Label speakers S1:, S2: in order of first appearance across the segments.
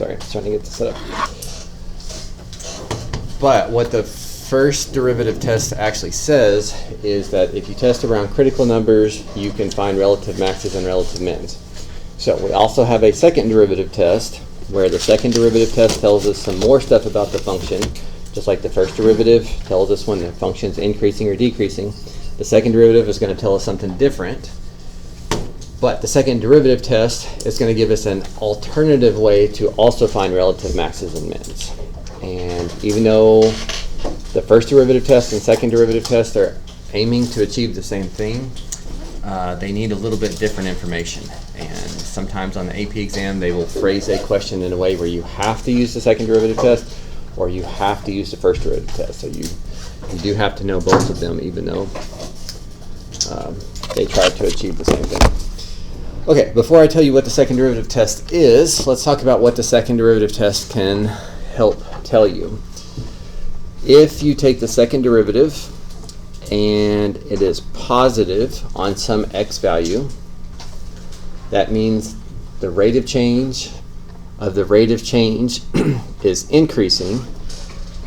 S1: Sorry, I was trying to get this set up. But what the first derivative test actually says is that if you test around critical numbers, you can find relative maxes and relative mins. So we also have a second derivative test, where the second derivative test tells us some more stuff about the function. Just like the first derivative tells us when the function is increasing or decreasing, the second derivative is going to tell us something different. But the second derivative test is going to give us an alternative way to also find relative maxes and mins. And even though the first derivative test and second derivative test are aiming to achieve the same thing, they need a little bit different information. And sometimes on the AP exam, they will phrase a question in a way where you have to use the second derivative test or you have to use the first derivative test. So you do have to know both of them, even though they try to achieve the same thing. Okay, before I tell you what the second derivative test is, let's talk about what the second derivative test can help tell you. If you take the second derivative and it is positive on some x value, that means the rate of change of the rate of change is increasing,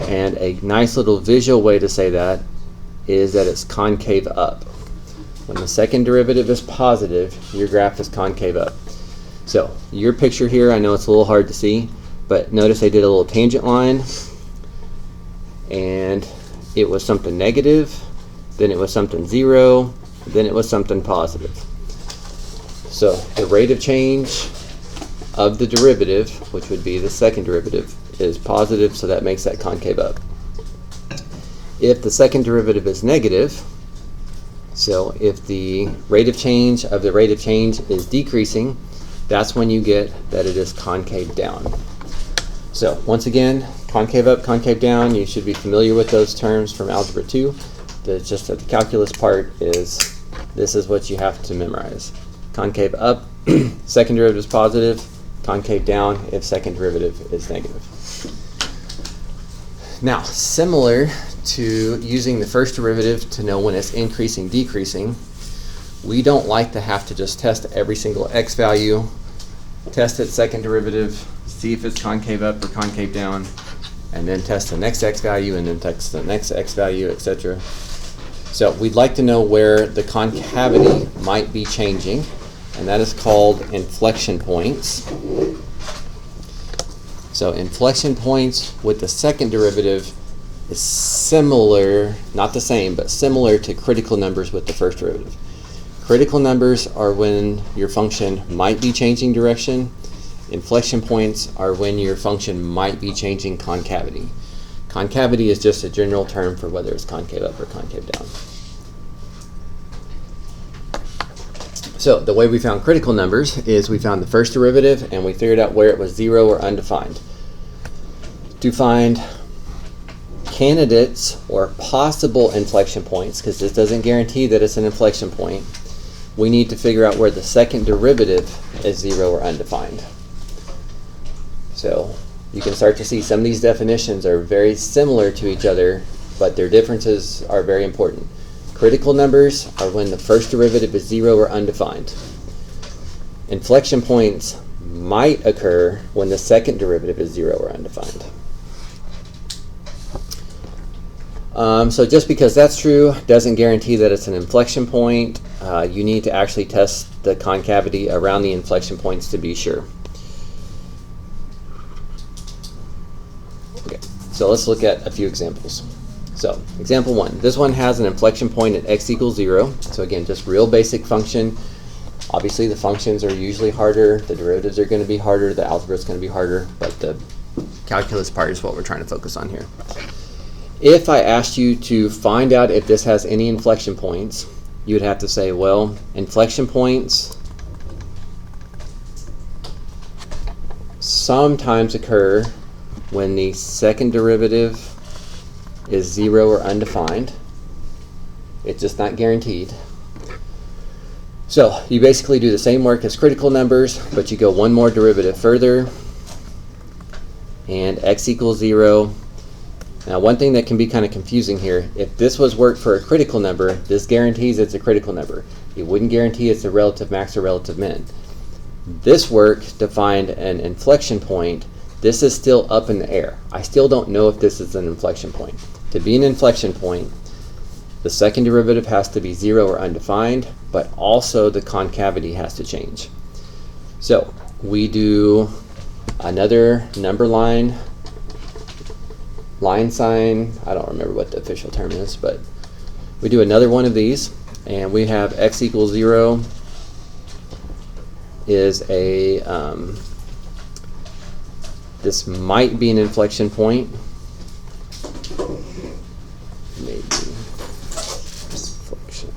S1: and a nice little visual way to say that is that it's concave up. When the second derivative is positive, your graph is concave up. So your picture here, I know it's a little hard to see, but notice I did a little tangent line, and it was something negative, then it was something 0, then it was something positive. So the rate of change of the derivative, which would be the second derivative, is positive, so that makes that concave up. If the second derivative is negative, so if the rate of change of the rate of change is decreasing, that's when you get that it is concave down. So once again, concave up, concave down, you should be familiar with those terms from Algebra 2. Just that the calculus part is, this is what you have to memorize. Concave up, second derivative is positive. Concave down if second derivative is negative. Now, similar to using the first derivative to know when it's increasing, decreasing, we don't like to have to just test every single x value, test its second derivative, see if it's concave up or concave down, and then test the next x value, and then test the next x value, etc. So we'd like to know where the concavity might be changing, and that is called inflection points. So inflection points with the second derivative is similar, not the same, but similar to critical numbers with the first derivative. Critical numbers are when your function might be changing direction. Inflection points are when your function might be changing concavity. Concavity is just a general term for whether it's concave up or concave down. So the way we found critical numbers is we found the first derivative and we figured out where it was 0 or undefined. To find candidates or possible inflection points, because this doesn't guarantee that it's an inflection point, we need to figure out where the second derivative is 0 or undefined. So you can start to see some of these definitions are very similar to each other, but their differences are very important. Critical numbers are when the first derivative is 0 or undefined. Inflection points might occur when the second derivative is 0 or undefined. So just because that's true doesn't guarantee that it's an inflection point. You need to actually test the concavity around the inflection points to be sure. Okay, so let's look at a few examples. So example 1, this one has an inflection point at x equals 0. So again, just real basic function. Obviously the functions are usually harder, the derivatives are going to be harder, the algebra is going to be harder, but the calculus part is what we're trying to focus on here. If I asked you to find out if this has any inflection points, you would have to say, well, inflection points sometimes occur when the second derivative is 0 or undefined. It's just not guaranteed. So you basically do the same work as critical numbers, but you go one more derivative further, and x equals 0. Now one thing that can be kind of confusing here, if this was work for a critical number, this guarantees it's a critical number. It wouldn't guarantee it's a relative max or relative min. This work to find an inflection point this is still up in the air. I still don't know if this is an inflection point. To be an inflection point, the second derivative has to be 0 or undefined, but also the concavity has to change. So we do another number line sign. I don't remember what the official term is, but we do another one of these, and we have x equals 0 is a this might be an inflection point. Maybe inflection.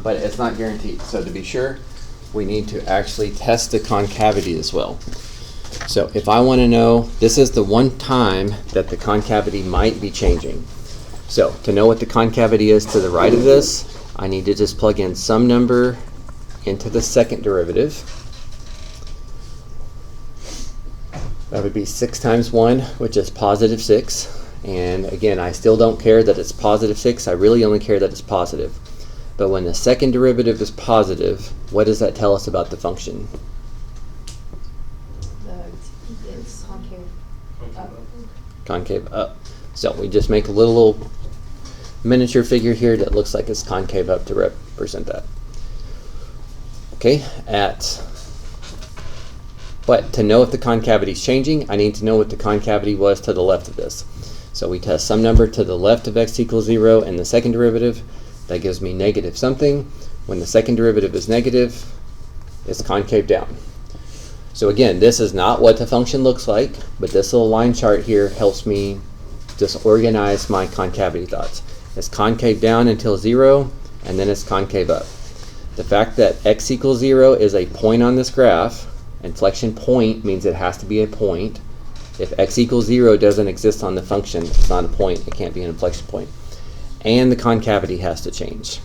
S1: But it's not guaranteed. So to be sure, we need to actually test the concavity as well. So if I want to know, this is the one time that the concavity might be changing. So to know what the concavity is to the right of this, I need to just plug in some number into the second derivative. That would be 6 times 1, which is positive 6. And again, I still don't care that it's positive 6. I really only care that it's positive. But when the second derivative is positive, what does that tell us about the function?
S2: It's concave up.
S1: Concave up. So we just make a little miniature figure here that looks like it's concave up to represent that. Okay, but to know if the concavity is changing, I need to know what the concavity was to the left of this. So we test some number to the left of x equals 0 and the second derivative. That gives me negative something. When the second derivative is negative, it's concave down. So again, this is not what the function looks like, but this little line chart here helps me just organize my concavity thoughts. It's concave down until 0, and then it's concave up. The fact that x equals 0 is a point on this graph, inflection point means it has to be a point. If x equals 0 doesn't exist on the function, it's not a point, it can't be an inflection point. And the concavity has to change.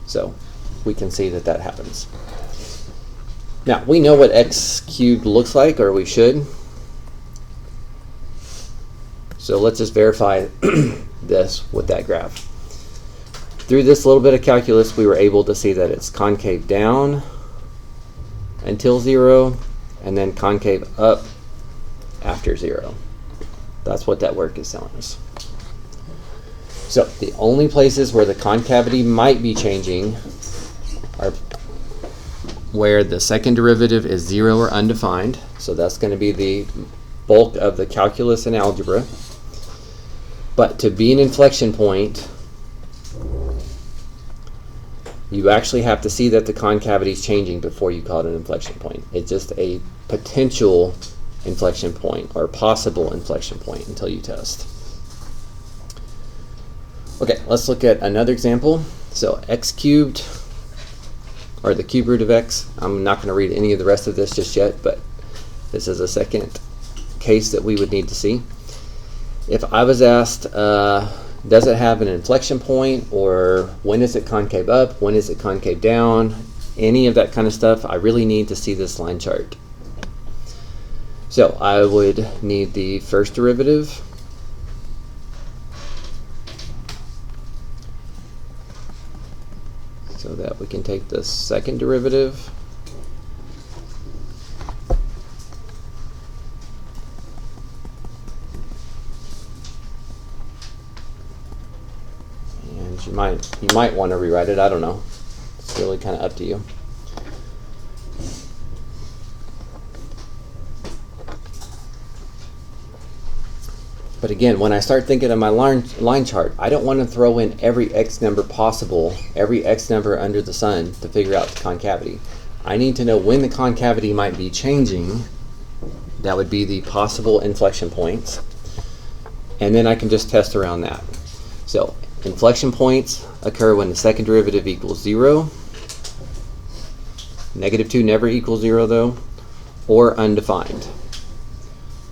S1: So we can see that that happens. Now, we know what x cubed looks like, or we should. So let's just verify this with that graph. Through this little bit of calculus, we were able to see that it's concave down until 0, and then concave up after 0. That's what that work is telling us. So the only places where the concavity might be changing are where the second derivative is 0 or undefined. So that's going to be the bulk of the calculus and algebra. But to be an inflection point, you actually have to see that the concavity is changing before you call it an inflection point. It's just a potential inflection point or possible inflection point until you test. Okay, let's look at another example. So x cubed, or the cube root of x. I'm not going to read any of the rest of this just yet, but this is a second case that we would need to see. If I was asked, does it have an inflection point, or when is it concave up, when is it concave down, any of that kind of stuff, I really need to see this line chart. So I would need the first derivative, so that we can take the second derivative, and you might want to rewrite it. I don't know. It's really kind of up to you. But again, when I start thinking of my line chart, I don't want to throw in every x number possible, every x number under the sun to figure out the concavity. I need to know when the concavity might be changing. That would be the possible inflection points. And then I can just test around that. So inflection points occur when the second derivative equals 0. Negative 2 never equals 0 though, or undefined.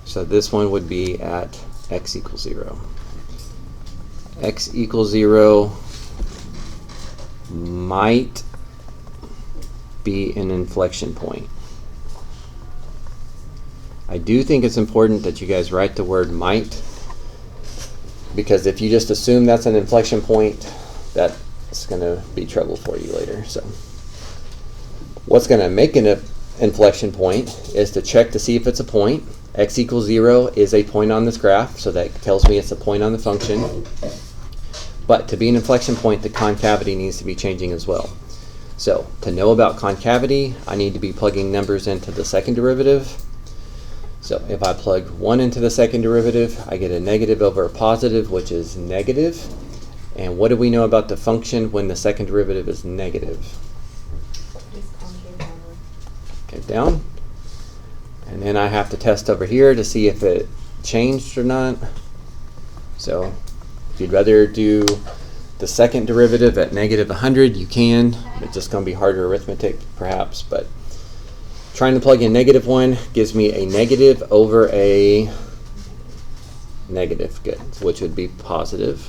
S1: So this one would be at x equals 0. X equals 0 might be an inflection point. I do think it's important that you guys write the word might, because if you just assume that's an inflection point, that's going to be trouble for you later. So what's going to make an inflection point is to check to see if it's a point. X equals 0 is a point on this graph, so that tells me it's a point on the function. But to be an inflection point, the concavity needs to be changing as well. So to know about concavity, I need to be plugging numbers into the second derivative. So if I plug 1 into the second derivative, I get a negative over a positive, which is negative. And what do we know about the function when the second derivative is negative?
S2: It's concave downward.
S1: Concave down. And then I have to test over here to see if it changed or not. So if you'd rather do the second derivative at negative 100, you can. It's just going to be harder arithmetic, perhaps. But trying to plug in negative 1 gives me a negative over a negative, good, which would be positive.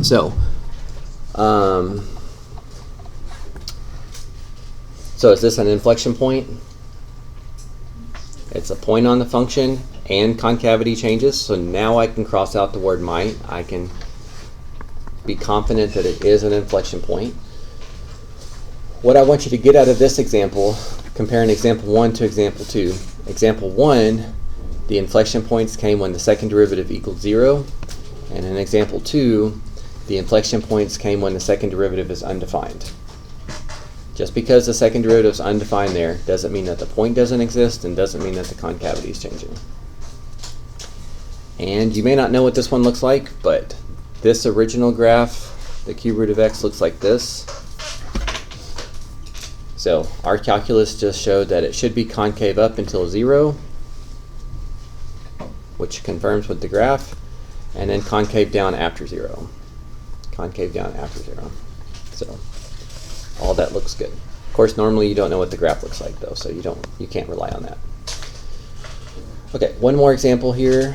S1: So is this an inflection point? It's a point on the function and concavity changes, so now I can cross out the word might. I can be confident that it is an inflection point. What I want you to get out of this example, comparing example 1 to example 2. Example 1, the inflection points came when the second derivative equaled 0, and in example 2, the inflection points came when the second derivative is undefined. Just because the second derivative is undefined there doesn't mean that the point doesn't exist and doesn't mean that the concavity is changing. And you may not know what this one looks like, but this original graph, the cube root of x, looks like this. So our calculus just showed that it should be concave up until 0, which confirms with the graph, and then concave down after 0. Concave down after 0. So all that looks good. Of course, normally you don't know what the graph looks like though, so you can't rely on that. Okay, one more example here.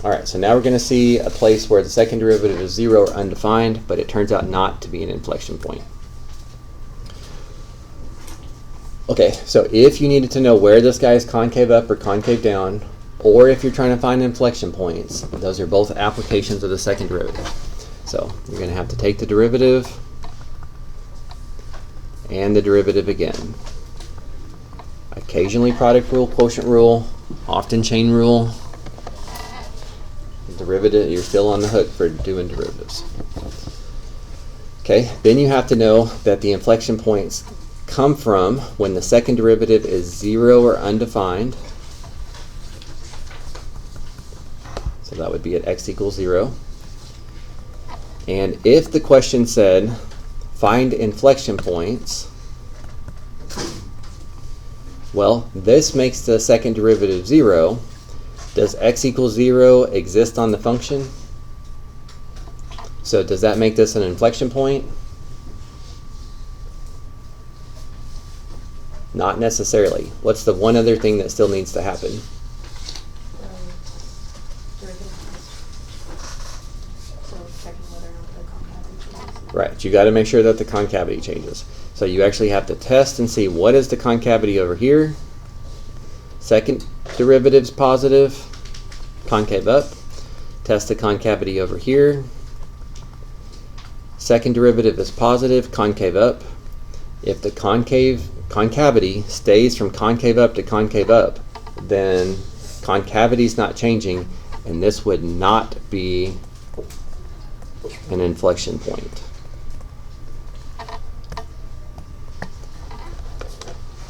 S1: All right, so now we're going to see a place where the second derivative is 0 or undefined, but it turns out not to be an inflection point. Okay, so if you needed to know where this guy is concave up or concave down, or if you're trying to find inflection points, those are both applications of the second derivative. So you're going to have to take the derivative and the derivative again. Occasionally product rule, quotient rule, often chain rule. Derivative, you're still on the hook for doing derivatives. Okay, then you have to know that the inflection points come from when the second derivative is 0 or undefined. So that would be at x equals 0. And if the question said, find inflection points, well, this makes the second derivative 0. Does x equals 0 exist on the function? So does that make this an inflection point? Not necessarily. What's the one other thing that still needs to happen? Right, you got to make sure that the concavity changes. So you actually have to test and see what is the concavity over here. Second derivative's positive, concave up. Test the concavity over here. Second derivative is positive, concave up. If the concavity stays from concave up to concave up, then concavity is not changing, and this would not be an inflection point.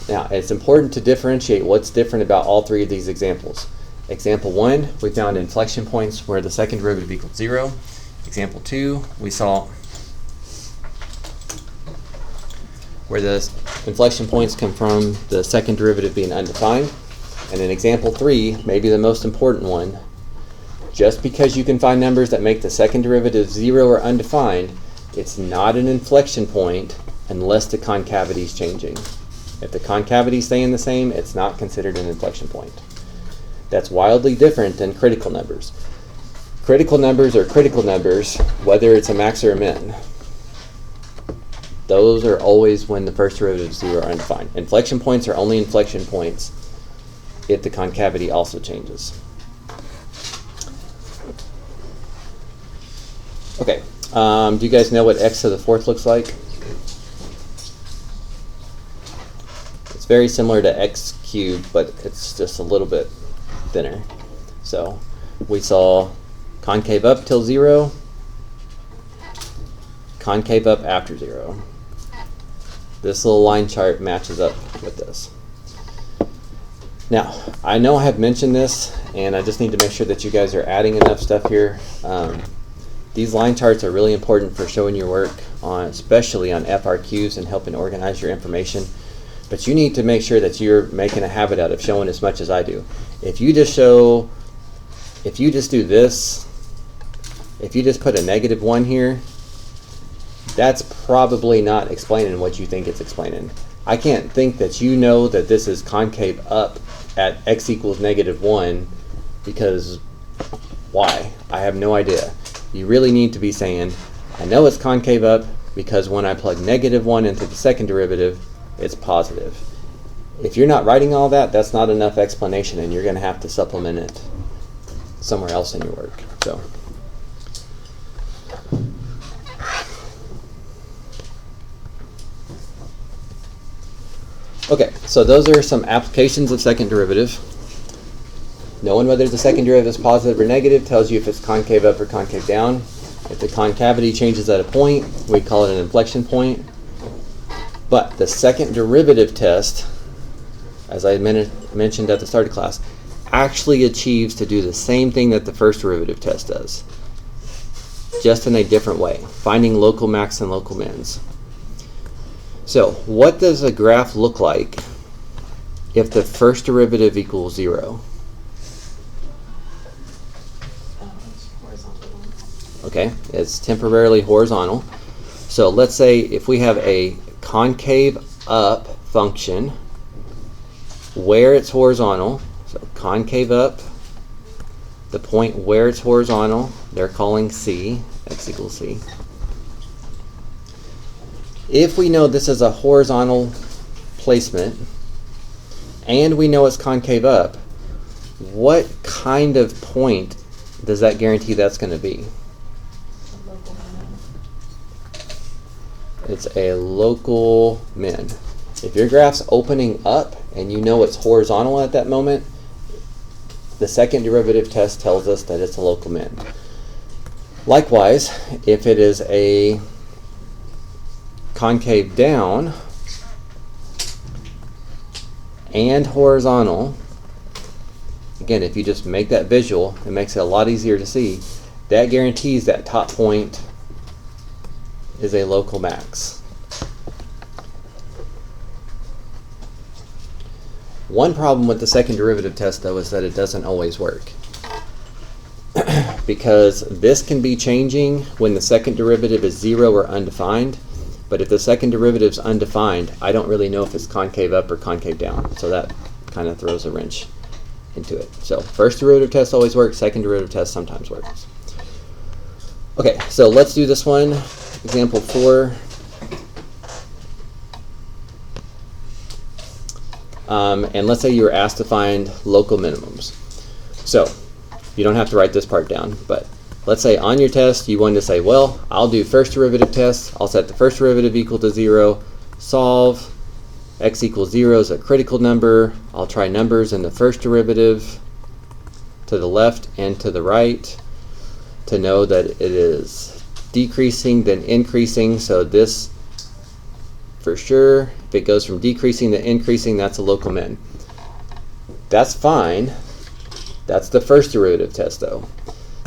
S1: Now, it's important to differentiate what's different about all three of these examples. Example 1, we found inflection points where the second derivative equals 0. Example 2, we saw where the inflection points come from the second derivative being undefined. And in example 3, maybe the most important one, just because you can find numbers that make the second derivative 0 or undefined, it's not an inflection point unless the concavity is changing. If the concavity is staying the same, it's not considered an inflection point. That's wildly different than critical numbers. Critical numbers are critical numbers, whether it's a max or a min. Those are always when the first derivative is 0 or undefined. Inflection points are only inflection points if the concavity also changes. Okay, do you guys know what x to the fourth looks like? It's very similar to x cubed, but it's just a little bit thinner. So we saw concave up till 0, concave up after 0. This little line chart matches up with this. Now, I know I have mentioned this, and I just need to make sure that you guys are adding enough stuff here. These line charts are really important for showing your work, especially on FRQs and helping organize your information. But you need to make sure that you're making a habit out of showing as much as I do. If you just do this, if you just put a -1 here, that's probably not explaining what you think it's explaining. I can't think that you know that this is concave up at x equals -1 because why? I have no idea. You really need to be saying, I know it's concave up because when I plug -1 into the second derivative, it's positive. If you're not writing all that, that's not enough explanation, and you're going to have to supplement it somewhere else in your work. So. Okay, so those are some applications of second derivative. Knowing whether the second derivative is positive or negative tells you if it's concave up or concave down. If the concavity changes at a point, we call it an inflection point. But the second derivative test, as I mentioned at the start of class, actually achieves to do the same thing that the first derivative test does, just in a different way, finding local max and local mins. So what does a graph look like if the first derivative equals 0?
S2: It's horizontal.
S1: Okay, it's temporarily horizontal. So let's say if we have a concave up function where it's horizontal, so concave up, the point where it's horizontal, they're calling C, x equals C. If we know this is a horizontal placement and we know it's concave up, what kind of point does that guarantee that's going to be?
S2: A local min.
S1: It's a local min. If your graph's opening up and you know it's horizontal at that moment, the second derivative test tells us that it's a local min. Likewise, if it is a concave down and horizontal, again, if you just make that visual, it makes it a lot easier to see. That guarantees that top point is a local max. One problem with the second derivative test, though, is that it doesn't always work. Because this can be changing when the second derivative is 0 or undefined. But if the second derivative is undefined, I don't really know if it's concave up or concave down. So that kind of throws a wrench into it. So first derivative test always works, second derivative test sometimes works. Okay, so let's do this one. Example 4. And let's say you were asked to find local minimums. So you don't have to write this part down, but let's say on your test you wanted to say, well, I'll do first derivative test. I'll set the first derivative equal to 0, solve, x equals 0 is a critical number. I'll try numbers in the first derivative to the left and to the right to know that it is decreasing then increasing. So this, for sure, if it goes from decreasing to increasing, that's a local min. That's fine. That's the first derivative test, though.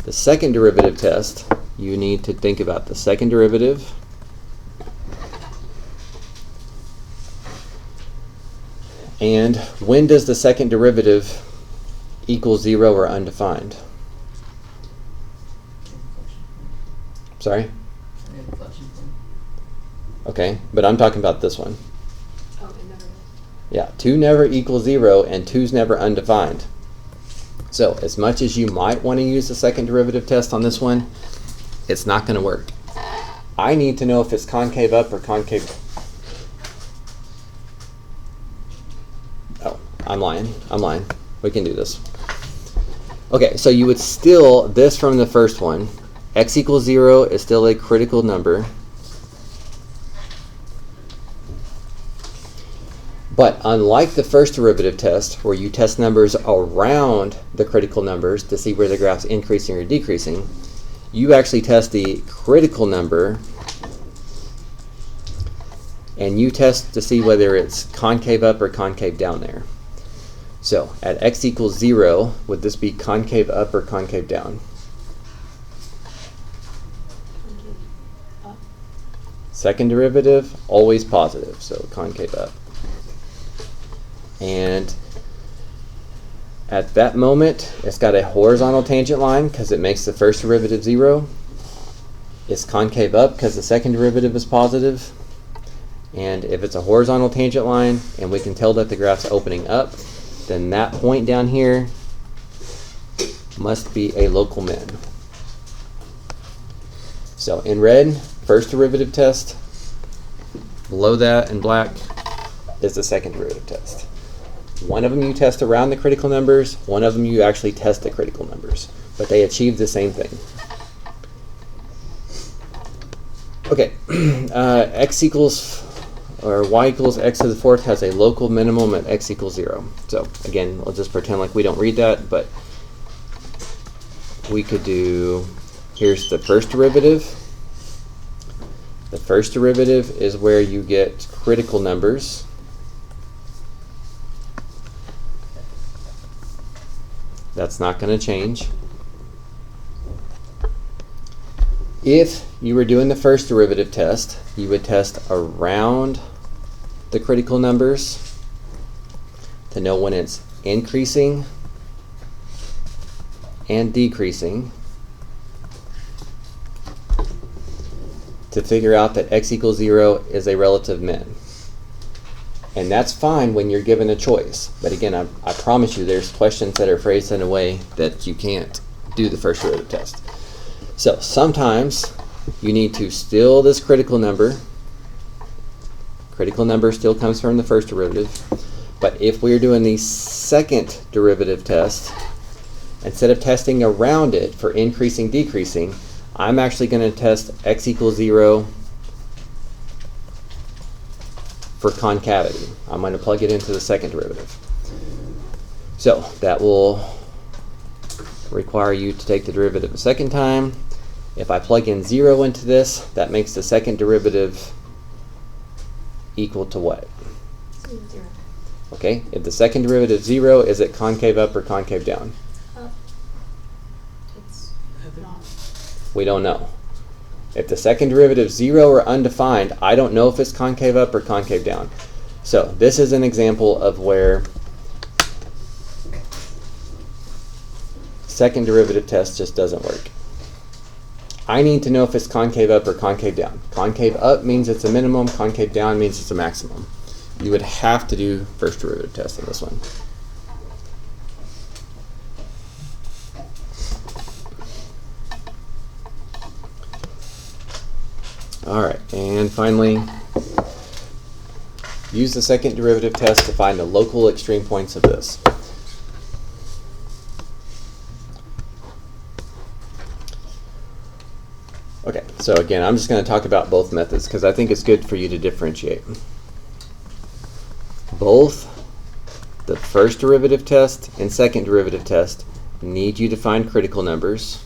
S1: The second derivative test, you need to think about the second derivative. And when does the second derivative equal 0 or undefined? Sorry? Okay, but I'm talking about this one.
S2: Oh, it never does.
S1: Yeah, 2 never equals 0 and 2's never undefined. So as much as you might want to use the second derivative test on this one, it's not going to work. I need to know if it's concave up or concave. Oh, I'm lying. We can do this. Okay, so you would still, this from the first one, x equals 0 is still a critical number. But unlike the first derivative test, where you test numbers around the critical numbers to see where the graph's increasing or decreasing, you actually test the critical number and you test to see whether it's concave up or concave down there. So at x equals 0, would this be concave up or concave down?
S2: Concave up.
S1: Second derivative, always positive, so concave up. And at that moment, it's got a horizontal tangent line because it makes the first derivative 0. It's concave up because the second derivative is positive. And if it's a horizontal tangent line and we can tell that the graph's opening up, then that point down here must be a local min. So in red, first derivative test. Below that in black is the second derivative test. One of them you test around the critical numbers, one of them you actually test the critical numbers, but they achieve the same thing. Okay, x equals, or y equals x to the fourth has a local minimum at x equals 0. So again, we'll just pretend like we don't read that, but we could do, here's the first derivative. The first derivative is where you get critical numbers. That's not going to change. If you were doing the first derivative test, you would test around the critical numbers to know when it's increasing and decreasing, to figure out that x equals 0 is a relative min. And that's fine when you're given a choice. But again, I promise you there's questions that are phrased in a way that you can't do the first derivative test. So sometimes you need to still this critical number. Critical number still comes from the first derivative. But if we're doing the second derivative test, instead of testing around it for increasing, decreasing, I'm actually going to test x equals 0 for concavity. I'm going to plug it into the second derivative. So that will require you to take the derivative a second time. If I plug in 0 into this, that makes the second derivative equal to what?
S2: 0.
S1: Okay, if the second derivative 0, is it concave up or concave down?
S2: Up. It's not.
S1: We don't know. If the second derivative is 0 or undefined, I don't know if it's concave up or concave down. So this is an example of where second derivative test just doesn't work. I need to know if it's concave up or concave down. Concave up means it's a minimum, concave down means it's a maximum. You would have to do first derivative test on this one. All right, and finally, use the second derivative test to find the local extreme points of this. Okay, so again, I'm just going to talk about both methods because I think it's good for you to differentiate. Both the first derivative test and second derivative test need you to find critical numbers.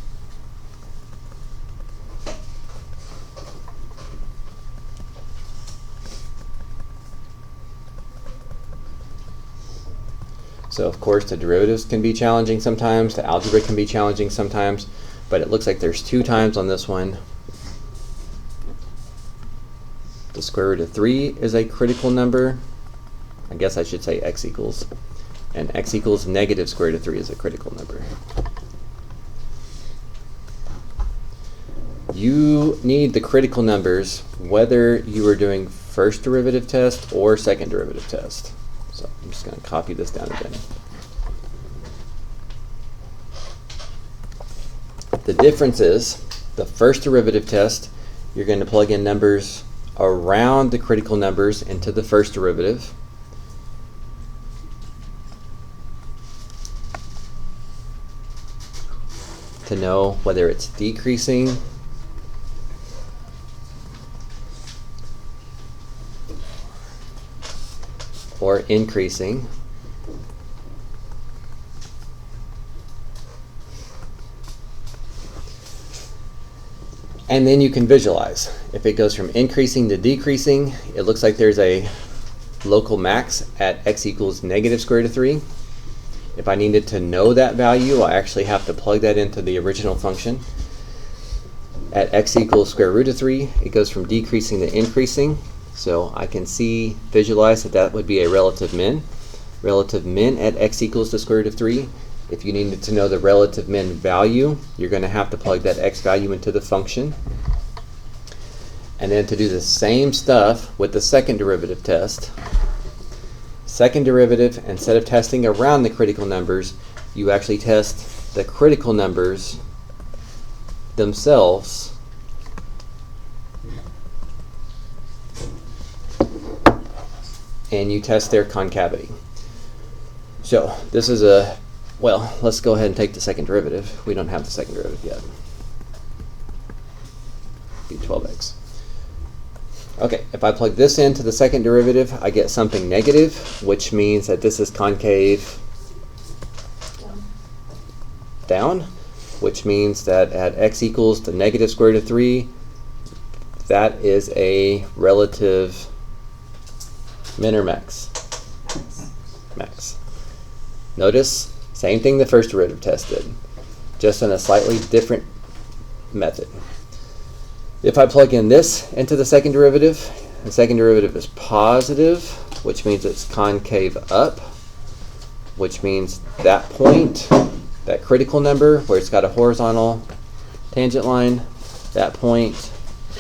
S1: So of course the derivatives can be challenging sometimes, the algebra can be challenging sometimes, but it looks like there's 2 times on this one. The square root of 3 is a critical number. I guess I should say x equals. And x equals negative square root of 3 is a critical number. You need the critical numbers whether you are doing first derivative test or second derivative test. So I'm just going to copy this down again. The difference is the first derivative test, you're going to plug in numbers around the critical numbers into the first derivative. To know whether it's decreasing or increasing. And then you can visualize. If it goes from increasing to decreasing, it looks like there's a local max at x equals negative square root of 3. If I needed to know that value, I actually have to plug that into the original function. At x equals square root of 3, it goes from decreasing to increasing. So I can visualize that that would be a relative min. Relative min at x equals the square root of 3. If you needed to know the relative min value, you're going to have to plug that x value into the function. And then to do the same stuff with the second derivative test. Second derivative, instead of testing around the critical numbers, you actually test the critical numbers themselves and you test their concavity. So this is well, let's go ahead and take the second derivative. We don't have the second derivative yet. Be 12x. Okay, if I plug this into the second derivative, I get something negative, which means that this is concave down, which means that at x equals the negative square root of 3, that is a relative min or max? Max. Notice, same thing the first derivative test did, just in a slightly different method. If I plug in this into the second derivative is positive, which means it's concave up, which means that point, that critical number where it's got a horizontal tangent line, that point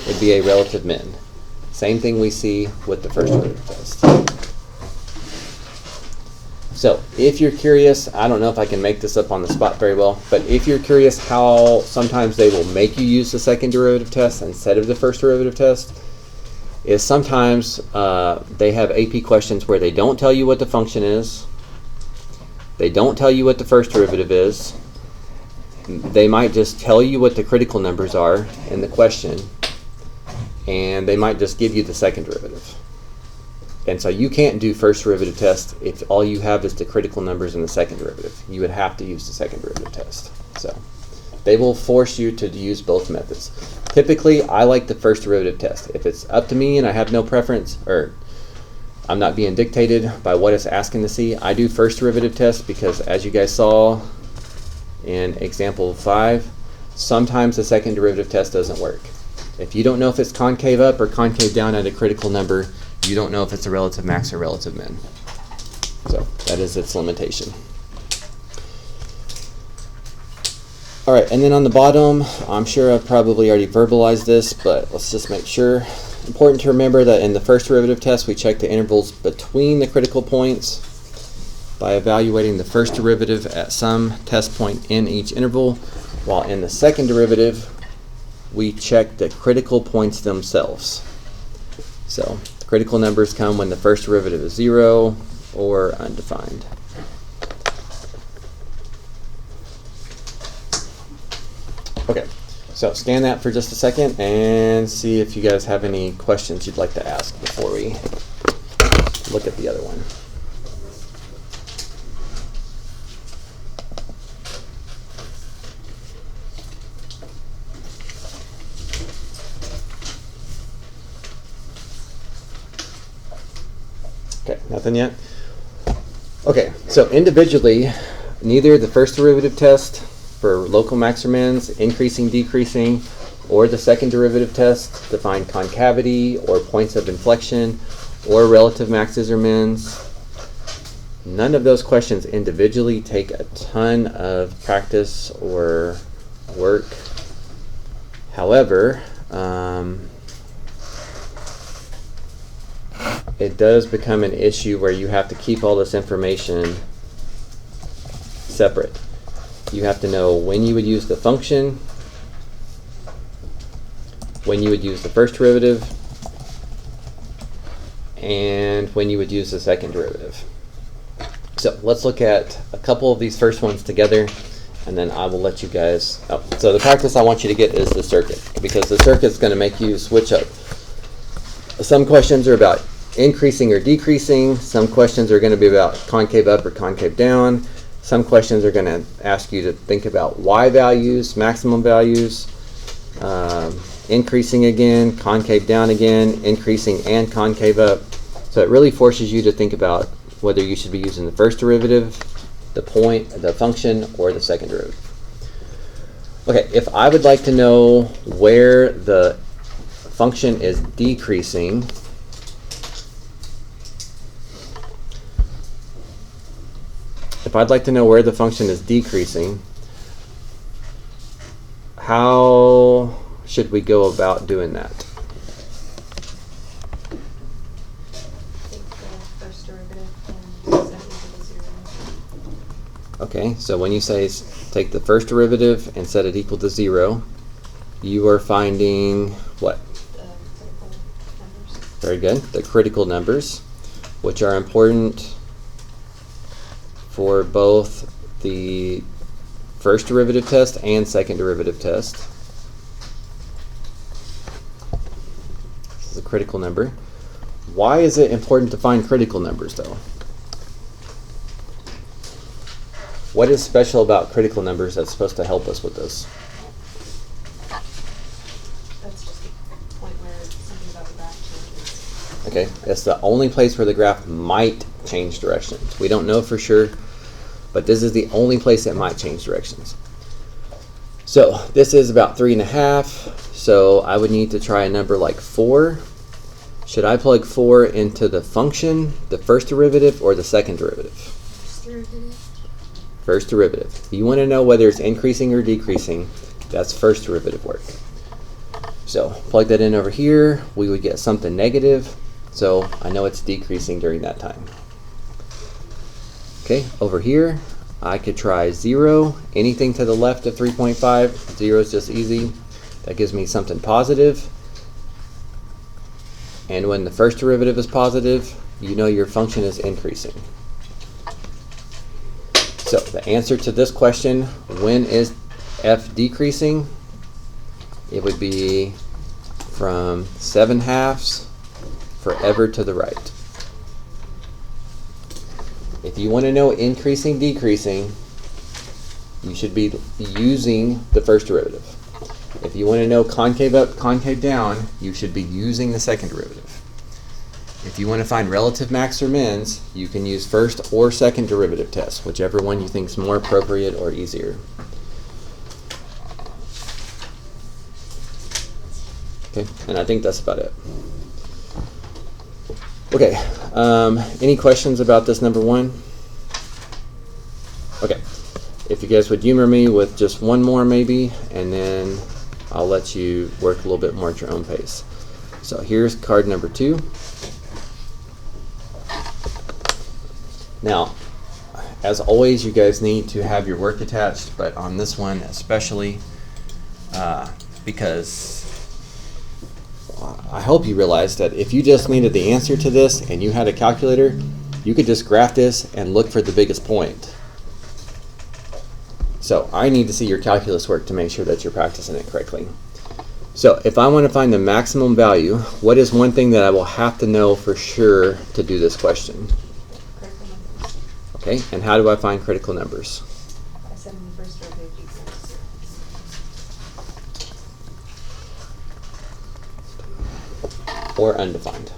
S1: would be a relative min. Same thing we see with the first derivative test. So if you're curious, I don't know if I can make this up on the spot very well, but if you're curious how sometimes they will make you use the second derivative test instead of the first derivative test, is sometimes they have AP questions where they don't tell you what the function is, they don't tell you what the first derivative is, they might just tell you what the critical numbers are in the question, and they might just give you the second derivative. And so you can't do first derivative test if all you have is the critical numbers in the second derivative. You would have to use the second derivative test. So they will force you to use both methods. Typically, I like the first derivative test. If it's up to me and I have no preference, or I'm not being dictated by what it's asking to see, I do first derivative test because, as you guys saw in example 5, sometimes the second derivative test doesn't work. If you don't know if it's concave up or concave down at a critical number, you don't know if it's a relative max or relative min. So that is its limitation. All right, and then on the bottom, I'm sure I've probably already verbalized this, but let's just make sure. Important to remember that in the first derivative test, we check the intervals between the critical points by evaluating the first derivative at some test point in each interval, while in the second derivative, we check the critical points themselves. So critical numbers come when the first derivative is 0 or undefined. Okay, so scan that for just a second and see if you guys have any questions you'd like to ask before we look at the other one. Okay, nothing yet? Okay, so individually, neither the first derivative test for local max or mins, increasing, decreasing, or the second derivative test to find concavity or points of inflection or relative maxes or mins, none of those questions individually take a ton of practice or work. However, it does become an issue where you have to keep all this information separate. You have to know when you would use the function, when you would use the first derivative and when you would use the second derivative. So let's look at a couple of these first ones together, and then I will let you guys. Oh, so the practice I want you to get is the circuit, because the circuit's going to make you switch up. Some questions are about increasing or decreasing. Some questions are going to be about concave up or concave down. Some questions are going to ask you to think about y values, maximum values, increasing again, concave down again, increasing and concave up. So it really forces you to think about whether you should be using the first derivative, the point, the function, or the second derivative. Okay, if I would like to know where the function is decreasing, how should we go about doing that?
S2: Take the first derivative and set it equal to 0.
S1: Okay, so when you say take the first derivative and set it equal to 0, you are finding what?
S2: The critical numbers.
S1: Very good. The critical numbers, which are important for both the first derivative test and second derivative test. This is a critical number. Why is it important to find critical numbers, though? What is special about critical numbers that's supposed to help us with this?
S2: That's just the point where something about the graph changes.
S1: Okay, that's the only place where the graph might change directions. We don't know for sure, but this is the only place that might change directions. So this is about 3.5, so I would need to try a number like 4. Should I plug 4 into the function, the first derivative, or the second derivative?
S2: First derivative.
S1: First derivative. You want to know whether it's increasing or decreasing. That's first derivative work. So plug that in over here. We would get something negative. So I know it's decreasing during that time. Okay, over here, I could try 0. Anything to the left of 3.5, 0 is just easy. That gives me something positive. And when the first derivative is positive, you know your function is increasing. So the answer to this question, when is f decreasing? It would be from 7/2 forever to the right. If you want to know increasing, decreasing, you should be using the first derivative. If you want to know concave up, concave down, you should be using the second derivative. If you want to find relative max or mins, you can use first or second derivative tests, whichever one you think is more appropriate or easier. Okay, and I think that's about it. Okay, any questions about this number 1? Okay, if you guys would humor me with just one more maybe, and then I'll let you work a little bit more at your own pace. So here's card number 2. Now, as always, you guys need to have your work attached, but on this one especially, because I hope you realize that if you just needed the answer to this and you had a calculator, you could just graph this and look for the biggest point. So I need to see your calculus work to make sure that you're practicing it correctly. So if I want to find the maximum value, what is one thing that I will have to know for sure to do this question?
S2: Critical numbers.
S1: Okay, and how do I find critical numbers?
S2: By setting the first derivative equal to 0.
S1: Or undefined.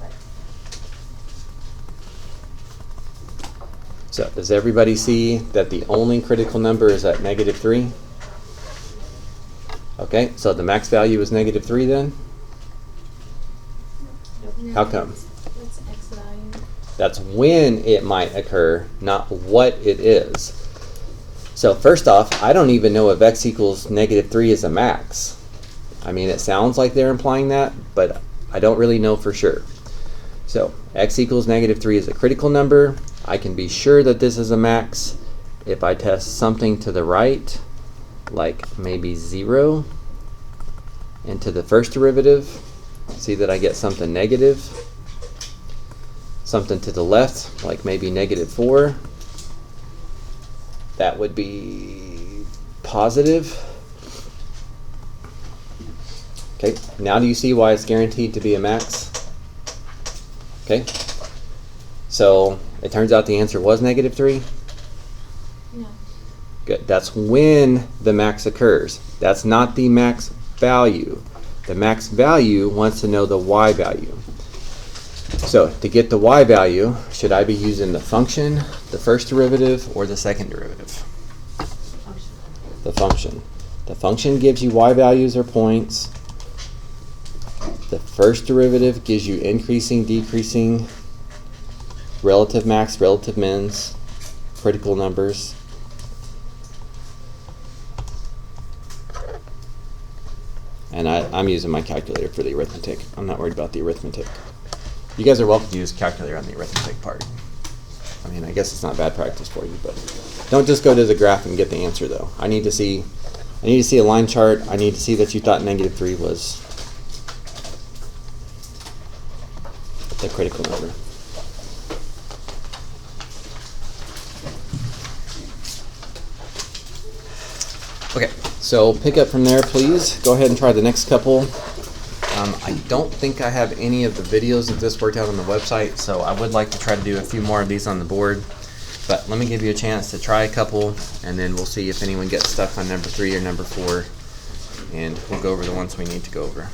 S2: Right.
S1: So does everybody see that the only critical number is at -3? Okay, so the max value is -3 then?
S2: Nope.
S1: How come?
S2: What's x value?
S1: That's when it might occur, not what it is. So first off, I don't even know if x equals -3 is a max. I mean, it sounds like they're implying that, but I don't really know for sure. So x equals -3 is a critical number. I can be sure that this is a max if I test something to the right, like maybe 0, into the first derivative, see that I get something negative. Something to the left, like maybe -4. That would be positive. Okay, now do you see why it's guaranteed to be a max? Okay, so it turns out the answer was -3.
S2: No.
S1: Good, that's when the max occurs. That's not the max value. The max value wants to know the y value. So to get the y value, should I be using the function, the first derivative, or the second derivative?
S2: Function.
S1: The function. The function gives you y values or points. The first derivative gives you increasing, decreasing, relative max, relative mins, critical numbers. And I'm using my calculator for the arithmetic. I'm not worried about the arithmetic. You guys are welcome to use a calculator on the arithmetic part. I mean, I guess it's not bad practice for you, but don't just go to the graph and get the answer though. I need to see a line chart. I need to see that you thought -3 was the critical number. Okay, so pick up from there, please. Go ahead and try the next couple. I don't think I have any of the videos of this worked out on the website, so I would like to try to do a few more of these on the board. But let me give you a chance to try a couple, and then we'll see if anyone gets stuck on number 3 or number 4, and we'll go over the ones we need to go over.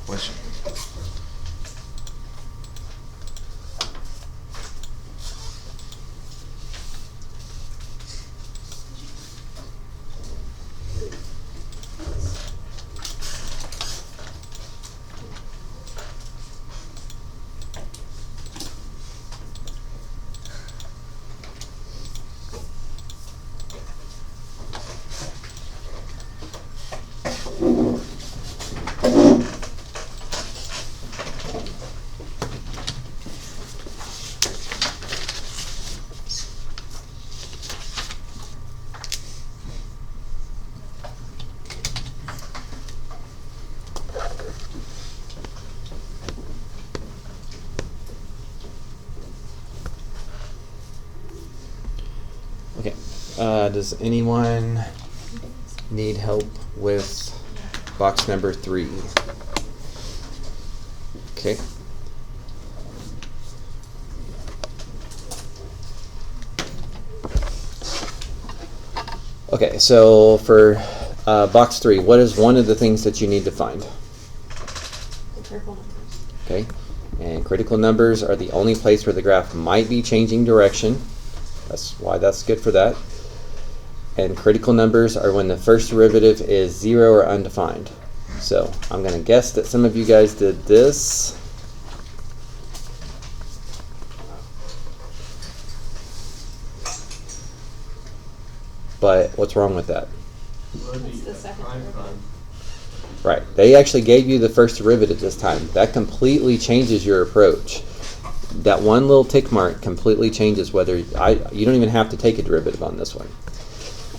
S3: Question.
S1: Does anyone need help with box number 3? Okay. Okay, so for box 3, what is one of the things that you need to find?
S2: Critical numbers.
S1: Okay, and critical numbers are the only place where the graph might be changing direction. That's why that's good for that. And critical numbers are when the first derivative is 0 or undefined. So I'm going to guess that some of you guys did this. But what's wrong with that?
S2: It's the second derivative.
S1: Right. They actually gave you the first derivative this time. That completely changes your approach. That one little tick mark completely changes whether you don't even have to take a derivative on this one.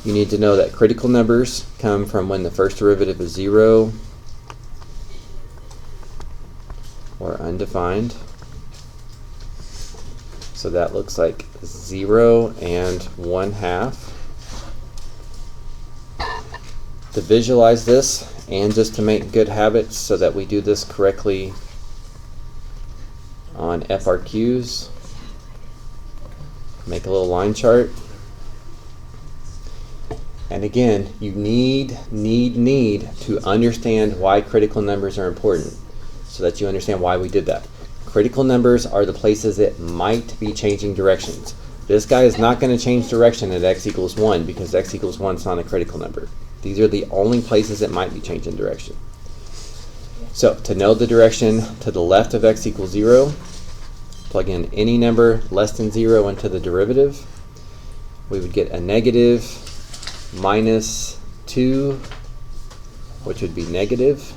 S1: You need to know that critical numbers come from when the first derivative is 0 or undefined. So that looks like 0 and 1/2. To visualize this and just to make good habits so that we do this correctly on FRQs, make a little line chart. And again, you need to understand why critical numbers are important so that you understand why we did that. Critical numbers are the places that might be changing directions. This guy is not going to change direction at x equals 1 because x equals 1 is not a critical number. These are the only places that might be changing direction. So to know the direction to the left of x equals 0, plug in any number less than 0 into the derivative. We would get a negative minus 2, which would be negative.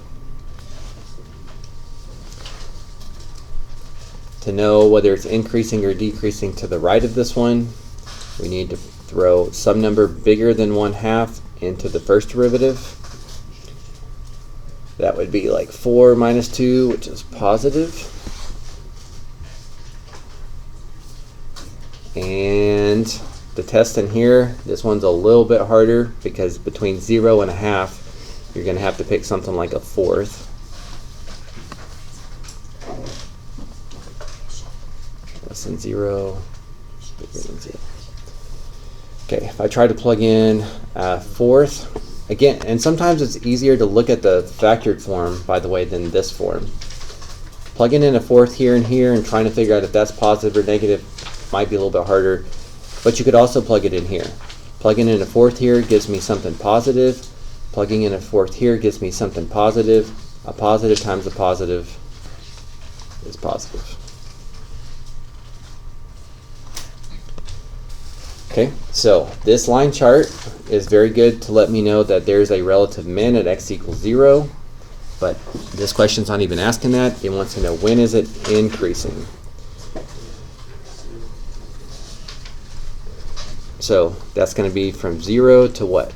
S1: To know whether it's increasing or decreasing to the right of this one, we need to throw some number bigger than 1/2 into the first derivative. That would be like 4 minus 2, which is positive. And the test in here, this one's a little bit harder because between 0 and 1/2, you're going to have to pick something like a 1/4. Less than 0, bigger than 0. Okay, if I try to plug in a 1/4, again, and sometimes it's easier to look at the factored form, by the way, than this form. Plugging in a 1/4 here and here and trying to figure out if that's positive or negative might be a little bit harder, but you could also plug it in here. Plugging in a 1/4 here gives me something positive. Plugging in a 1/4 here gives me something positive. A positive times a positive is positive. Okay, so this line chart is very good to let me know that there's a relative min at x equals 0, but this question's not even asking that. It wants to know when is it increasing. So that's going to be from 0 to what?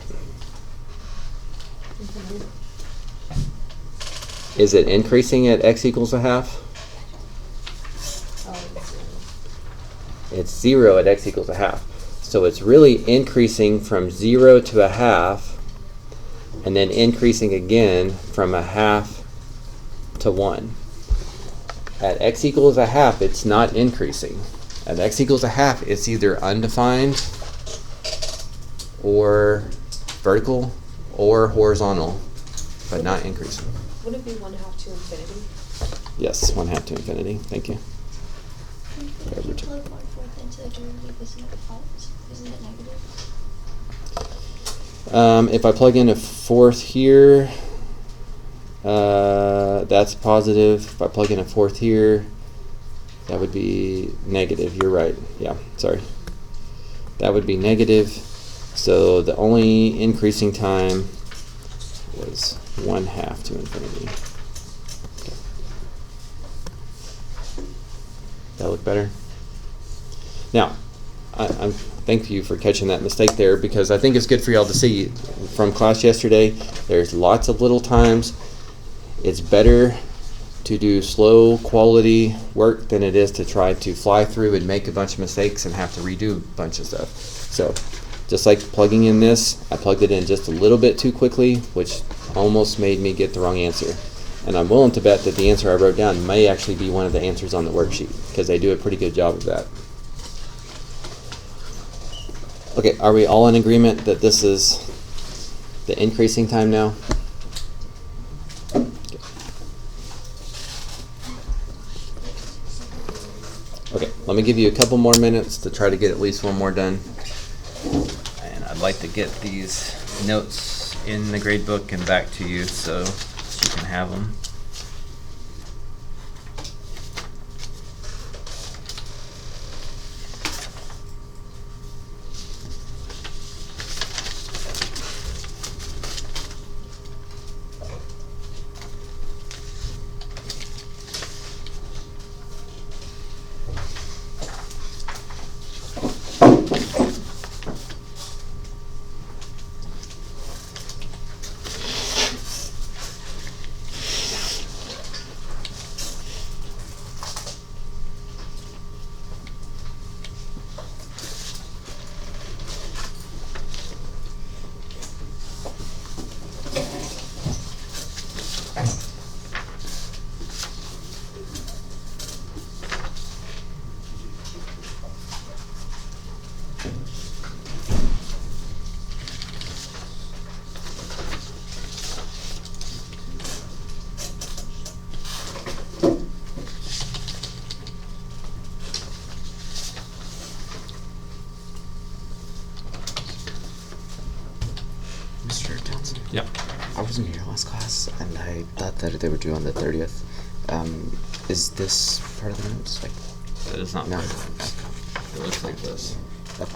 S1: Is it increasing at x equals 1/2? It's 0 at x equals 1/2. So it's really increasing from 0 to 1/2, and then increasing again from 1/2 to 1. At x equals 1/2, it's not increasing. At x equals 1/2, it's either undefined or vertical or horizontal, but not increasing.
S2: Would it be 1/2 to infinity?
S1: Yes, 1/2 to infinity. Thank you.
S3: If you plug 1/4 into the derivative, isn't it false? Isn't it negative?
S1: If I plug in a 1/4 here, that's positive. If I plug in a 1/4 here, that would be negative. You're right. Yeah, sorry. That would be negative. So the only increasing time was 1/2 to infinity. Okay. That look better? Now, I'm thank you for catching that mistake there, because I think it's good for y'all to see from class yesterday. There's lots of little times. It's better to do slow quality work than it is to try to fly through and make a bunch of mistakes and have to redo a bunch of stuff. So Just like plugging in this, I plugged it in just a little bit too quickly, which almost made me get the wrong answer. And I'm willing to bet that the answer I wrote down may actually be one of the answers on the worksheet, because they do a pretty good job of that. Okay, are we all in agreement that this is the increasing time now? Okay, let me give you a couple more minutes to try to get at least one more done. And I'd like to get these notes in the grade book and back to you so you can have them.
S4: Mr. Townsend?
S5: Yep.
S4: I wasn't here last class, and I thought that they were due on the 30th. Is this part of the notes? Like,
S1: That is not
S4: no.
S1: part of it. It looks like this.
S4: Okay.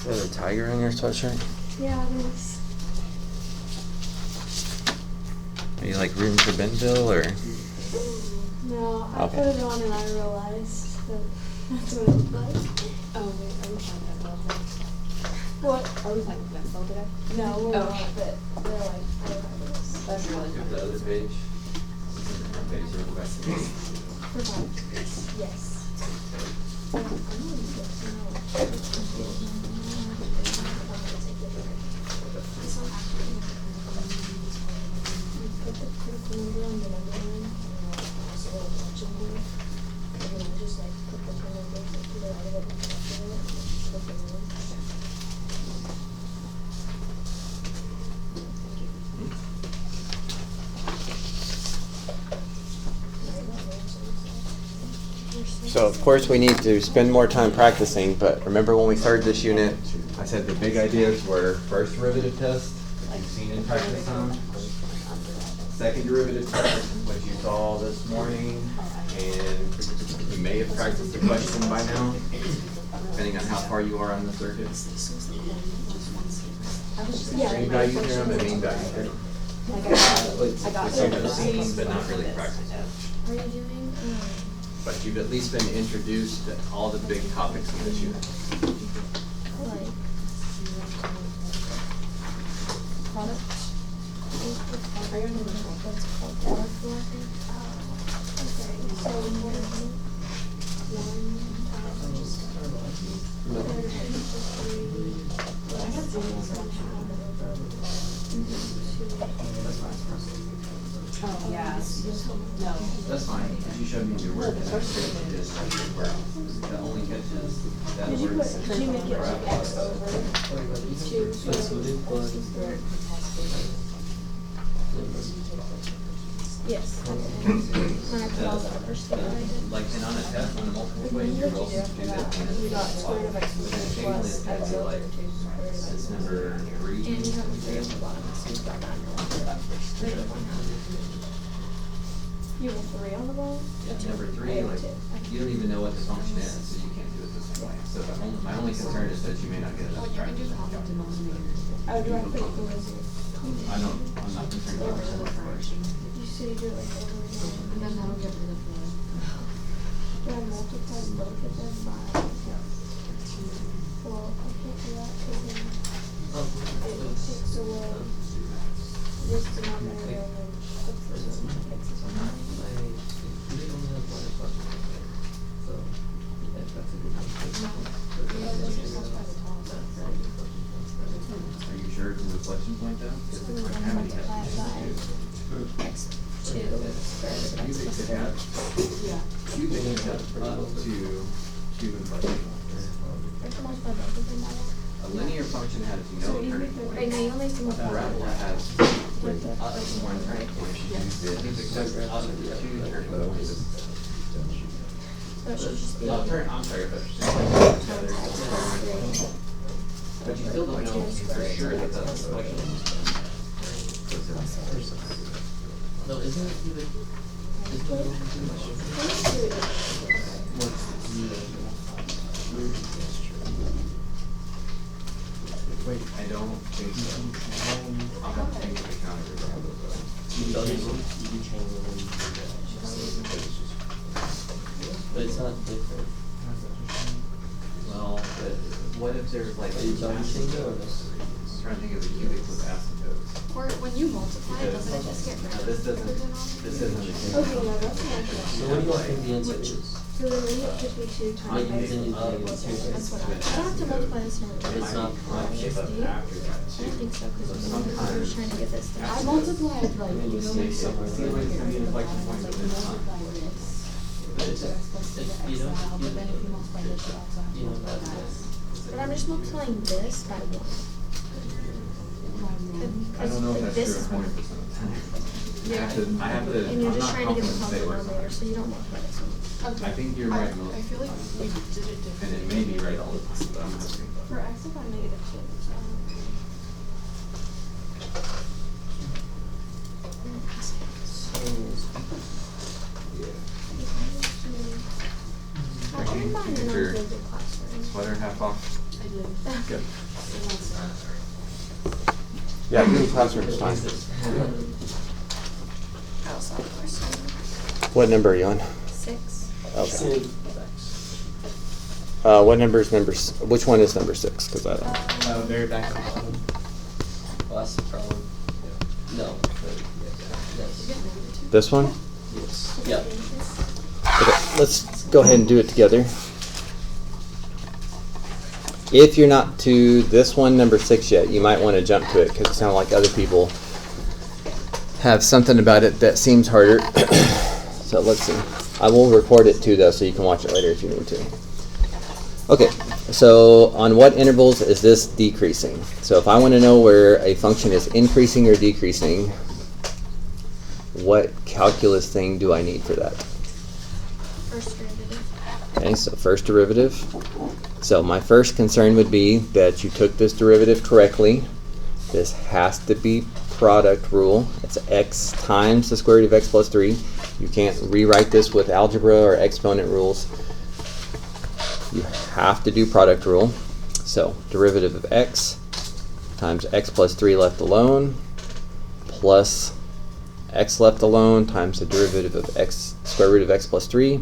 S1: Is there a tiger in your sweatshirt?
S2: Yeah, it is.
S1: Are you like rooting for Benville or?
S2: No, I
S1: Okay.
S2: put it on and I realized that that's what it looked like.
S6: Oh, wait, are we playing Benville today?
S2: What?
S6: Are we playing Benville today?
S2: No, we're
S6: Oh.
S2: not, but they're like, I remember this.
S6: That's really
S1: The
S6: funny.
S1: other page. Page requested.
S2: For fun. Yes. Put the critical number on the number line, and also a bunch of them. And then just like put the two numbers like to the right of it and to the left of it, put the one.
S1: So of course we need to spend more time practicing, but remember when we started this unit, I said the big ideas were first derivative test, which you've seen in practice some, second derivative test, which you saw this morning, and you may have practiced the question by now, depending on how far you are on the circuit. Green value theorem and mean value theorem.
S6: I got
S1: Which you have seen, but not really practiced.
S2: Are you doing,
S1: But you've at least been introduced to all the big topics in this unit.
S2: like product.
S6: Are you on the right?
S2: What's it called? Product rule, I think. Okay, so one times
S6: Oh, yeah. No.
S5: That's fine, because you showed me your work. The only catch is that
S2: Did you
S5: word.
S2: put, did you make it like X over two? Yes. When I put all the other stuff that I did.
S5: Like, and on a test, on a multiple choice, you're supposed to do that.
S2: We got square root of X plus X
S5: Occasionally,
S2: over
S5: it's
S2: two square root of X.
S5: it's number 3.
S2: And you have a 3 on the bottom, so you've got 9 on the top. 3 to 1 half. You have a 3 on the bottom?
S5: Yeah, number
S2: I
S5: 3,
S2: have
S5: like,
S2: 2.
S5: you don't even know what the function is, so you can't do it the same way. So my only concern is that you may not get enough practice.
S2: Oh, do I put equals?
S5: I'm not concerned about the first.
S2: You say do it like over again. Do I multiply both of them by? Well, I can't do that because then it takes away this denominator and then puts this one, takes this one out.
S5: Are you sure it's an inflection point though? Because
S2: So
S5: it's
S2: then
S5: like how many
S2: multiply
S5: has
S2: it by x2 square root of x
S5: Cubic
S2: plus
S5: could
S2: 3.
S5: have, cubic could have up to 2 inflection points.
S2: I have to multiply both of them by that.
S5: A linear function has no turning point.
S2: Right now, you only have to
S5: A
S2: multiply
S5: parabola has
S2: with the first
S5: one
S2: one,
S5: turning
S2: right?
S5: point. Cubic does up to 2 turning points.
S2: So it should just be
S5: I'm sorry, but
S2: times x plus 3.
S5: but you still don't know for sure that that's an inflection point.
S7: No, isn't it cubic? Isn't it
S5: I don't think so. I'll have to think of the counter regardless
S7: But it's not different.
S5: Well, but what if there's like
S7: Are you talking single or no?
S5: I'm trying to think of the cubic with asymptotes.
S3: Or when you multiply, doesn't it just get rid
S5: Now,
S3: of
S5: this
S3: the
S5: doesn't,
S3: denominator?
S5: this isn't the cubic.
S2: Okay, no, that's not.
S7: So what do you all think the answer is?
S2: So then we have to be 2
S7: I
S2: times
S7: can
S2: x
S7: continue
S2: plus
S7: to
S2: plus
S7: think
S2: x.
S7: it's
S2: That's what I don't have to multiply this number.
S7: But it's not prime.
S5: Shape up
S2: Do you?
S5: after that
S2: I don't think so, because
S5: So
S2: we're
S5: sometimes-
S2: trying to get this down.
S3: I multiplied like,
S7: Maybe
S3: you
S7: it's
S3: know,
S7: safe somewhere.
S5: See, like, it's gonna be an inflection point, but it's not.
S7: But it's, you know,
S3: but then if you multiply this, you also have to
S7: you know,
S3: multiply
S7: that's
S3: that.
S2: But I'm just multiplying this by 1.
S5: I don't know if that's
S2: This
S5: true
S2: is
S5: 100%
S2: one.
S5: of the time.
S2: Yeah.
S5: I have to,
S2: And you're
S5: I'm
S2: just
S5: not
S2: trying to get the
S5: confident to say
S2: common
S5: where it's
S2: denominator,
S5: at.
S2: so you don't multiply this one.
S5: I think you're right, Melissa.
S3: I feel like we did it differently.
S5: And it may be right all the time, but I'm asking.
S2: For x, if I negative 2, so. I didn't mind
S5: Keep
S2: when I
S5: your
S2: was in classroom.
S5: Sweater half off.
S3: I did.
S5: Good.
S1: Yeah, Google Classroom is fine.
S2: I also have a question.
S1: What number are you on?
S2: 6.
S1: Okay. What number is which one is number 6? Because I don't.
S7: very back on the bottom. Well, that's the problem. No. Yes.
S1: This one?
S7: Yes. Yeah.
S1: Okay, let's go ahead and do it together. If you're not to this one, number 6 yet, you might want to jump to it because it sounds like other people have something about it that seems harder. So let's see. I will record it too, though, so you can watch it later if you need to. Okay, so on what intervals is this decreasing? So if I want to know where a function is increasing or decreasing, what calculus thing do I need for that?
S2: First derivative.
S1: Okay, so first derivative. So my first concern would be that you took this derivative correctly. This has to be product rule. It's x times the square root of x plus 3. You can't rewrite this with algebra or exponent rules. You have to do product rule. So derivative of x times x plus 3 left alone plus x left alone times the derivative of x square root of x plus 3.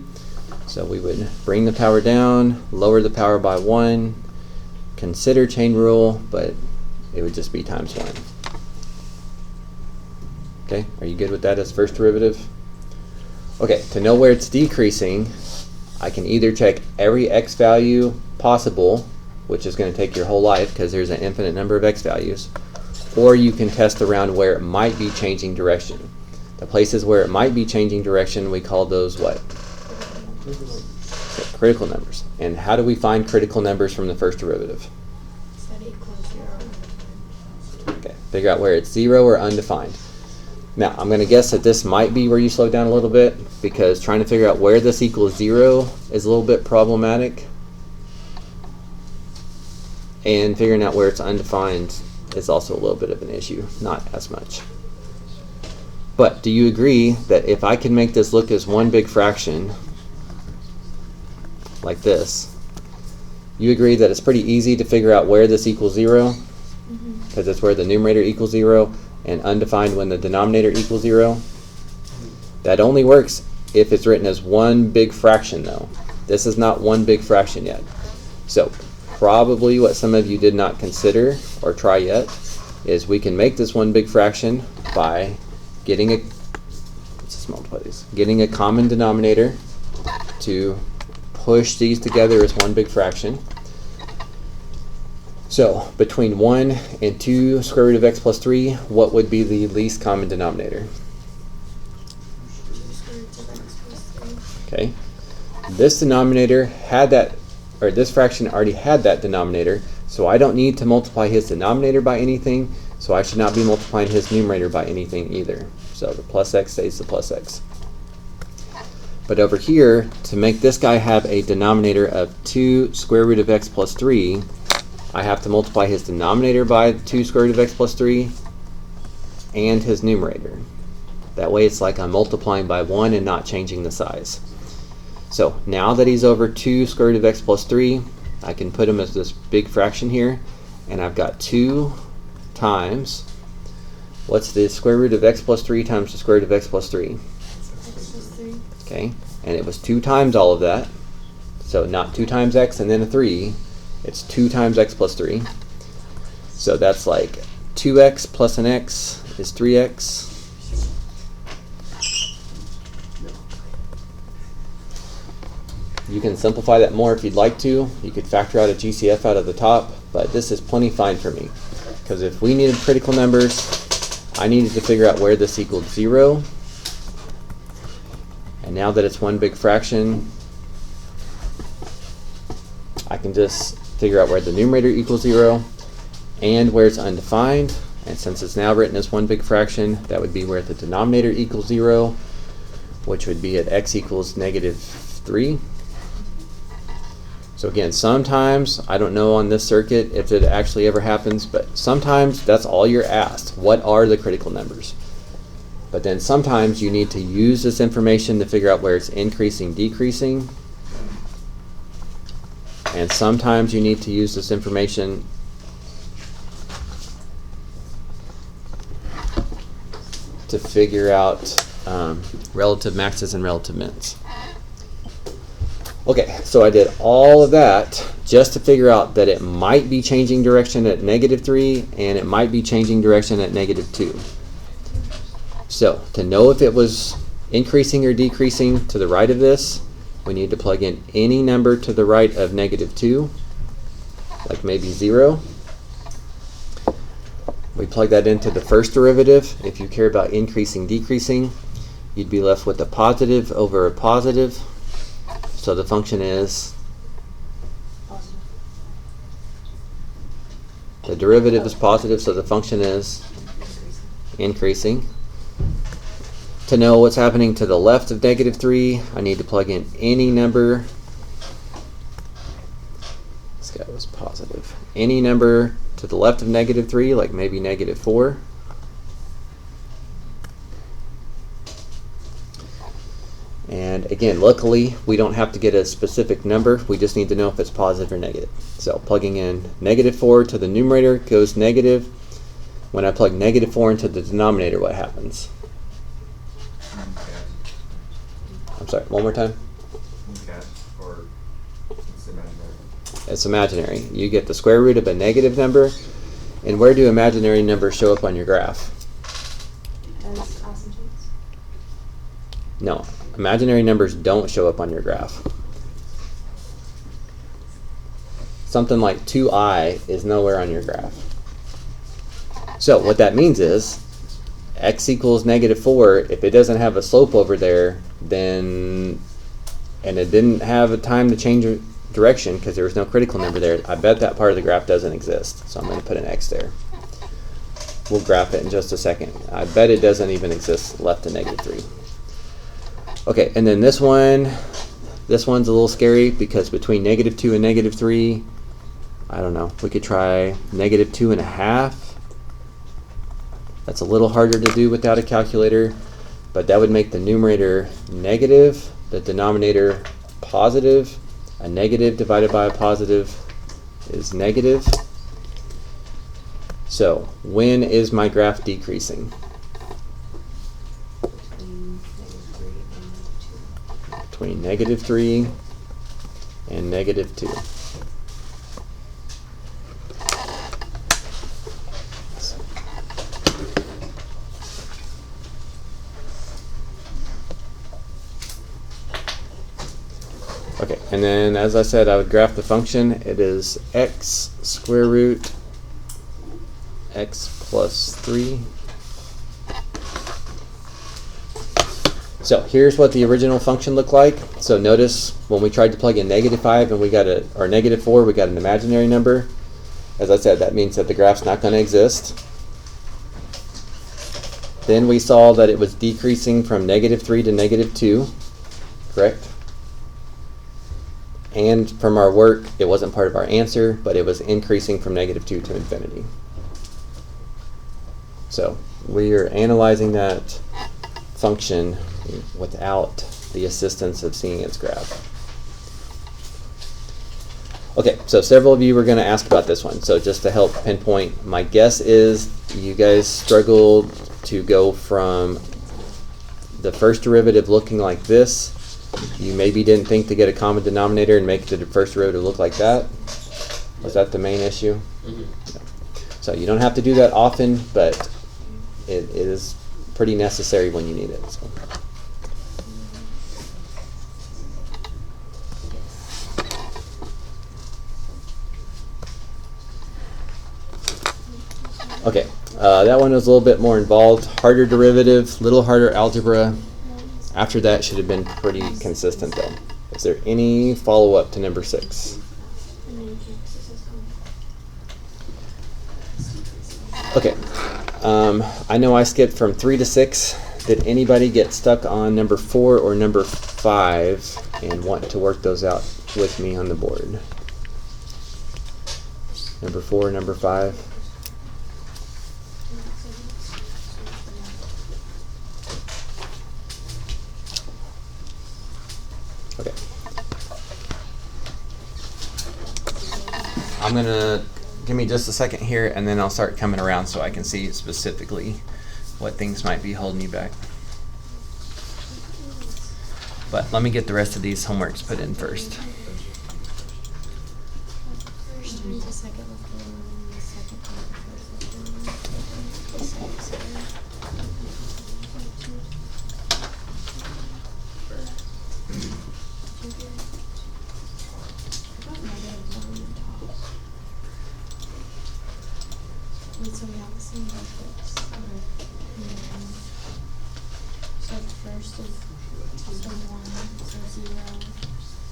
S1: So we would bring the power down, lower the power by 1, consider chain rule, but it would just be times 1. Okay, are you good with that as first derivative? Okay, to know where it's decreasing, I can either check every x value possible, which is going to take your whole life because there's an infinite number of x values, or you can test around where it might be changing direction. The places where it might be changing direction, we call those what? Critical numbers. And how do we find critical numbers from the first derivative?
S2: Set equals 0.
S1: Okay, figure out where it's 0 or undefined. Now, I'm going to guess that this might be where you slow down a little bit, because trying to figure out where this equals 0 is a little bit problematic. And figuring out where it's undefined is also a little bit of an issue, not as much. But do you agree that if I can make this look as one big fraction, like this, you agree that it's pretty easy to figure out where this equals 0? Because it's where the numerator equals 0, and undefined when the denominator equals 0. That only works if it's written as one big fraction, though. This is not one big fraction yet. So probably what some of you did not consider or try yet is we can make this one big fraction by getting a, let's just multiply these, getting a common denominator to push these together as one big fraction. So between 1 and 2 square root of x plus 3, what would be the least common denominator? Okay. This denominator had that, or this fraction already had that denominator, so I don't need to multiply his denominator by anything, so I should not be multiplying his numerator by anything either. So the plus x stays the plus x. But over here, to make this guy have a denominator of 2 square root of x plus 3, I have to multiply his denominator by 2 square root of x plus 3 and his numerator. That way it's like I'm multiplying by 1 and not changing the size. So now that he's over 2 square root of x plus 3, I can put him as this big fraction here, and I've got 2 times, what's the square root of x plus 3 times the square root of x plus 3?
S2: X plus 3.
S1: Okay, and it was 2 times all of that, so not 2 times x and then a 3, it's 2 times x plus 3. So that's like 2x plus an x is 3x. You can simplify that more if you'd like to. You could factor out a GCF out of the top, but this is plenty fine for me. Because if we needed critical numbers, I needed to figure out where this equaled 0. And now that it's one big fraction, I can just figure out where the numerator equals 0 and where it's undefined. And since it's now written as one big fraction, that would be where the denominator equals 0, which would be at x equals -3. So again, sometimes, I don't know on this circuit if it actually ever happens, but sometimes that's all you're asked. What are the critical numbers? But then sometimes you need to use this information to figure out where it's increasing, decreasing. And sometimes you need to use this information to figure out relative maxes and relative mins. Okay, so I did all of that just to figure out that it might be changing direction at -3 and it might be changing direction at -2. So to know if it was increasing or decreasing to the right of this, we need to plug in any number to the right of -2, like maybe 0. We plug that into the first derivative. If you care about increasing, decreasing, you'd be left with a positive over a positive. So the function is, the derivative is positive, so the function is increasing. To know what's happening to the left of -3, I need to plug in any number. This guy was positive. Any number to the left of -3, like maybe -4. And again, luckily, we don't have to get a specific number. We just need to know if it's positive or negative. So plugging in -4 to the numerator goes negative. When I plug -4 into the denominator, what happens? I'm sorry, one more time. It's imaginary. You get the square root of a negative number. And where do imaginary numbers show up on your graph?
S6: As asymptotes.
S1: No, imaginary numbers don't show up on your graph. Something like 2i is nowhere on your graph. So what that means is x equals -4. If it doesn't have a slope over there, then, and it didn't have a time to change direction because there was no critical number there, I bet that part of the graph doesn't exist. So I'm going to put an X there. We'll graph it in just a second. I bet it doesn't even exist left to -3. Okay, and then this one's a little scary because between -2 and -3, I don't know, we could try -2.5. That's a little harder to do without a calculator, but that would make the numerator negative, the denominator positive. A negative divided by a positive is negative. So, when is my graph decreasing? Between -3 and -2. Okay, and then as I said, I would graph the function. It is x square root x plus 3. So here's what the original function looked like. So notice when we tried to plug in -5 and we got or -4, we got an imaginary number. As I said, that means that the graph's not going to exist. Then we saw that it was decreasing from -3 to -2, correct? And from our work, it wasn't part of our answer, but it was increasing from -2 to infinity. So we are analyzing that function without the assistance of seeing its graph. Okay, so several of you were going to ask about this one. So just to help pinpoint, my guess is you guys struggled to go from the first derivative looking like this. You maybe didn't think to get a common denominator and make the first derivative look like that. Was that the main issue?
S7: Mm-hmm.
S1: No. So you don't have to do that often, but it is pretty necessary when you need it. So. Okay, that one was a little bit more involved. Harder derivative, little harder algebra. After that should have been pretty consistent though. Is there any follow-up to number 6? Okay, I know I skipped from 3 to 6. Did anybody get stuck on number 4 or number 5 and want to work those out with me on the board? Number 4, number 5? Okay. I'm gonna give me just a second here and then I'll start coming around so I can see specifically what things might be holding you back. But let me get the rest of these homeworks put in first.
S3: First one to second one, the second one to first one, the second one. So we have the same notebooks. So the first is so 1, so 0,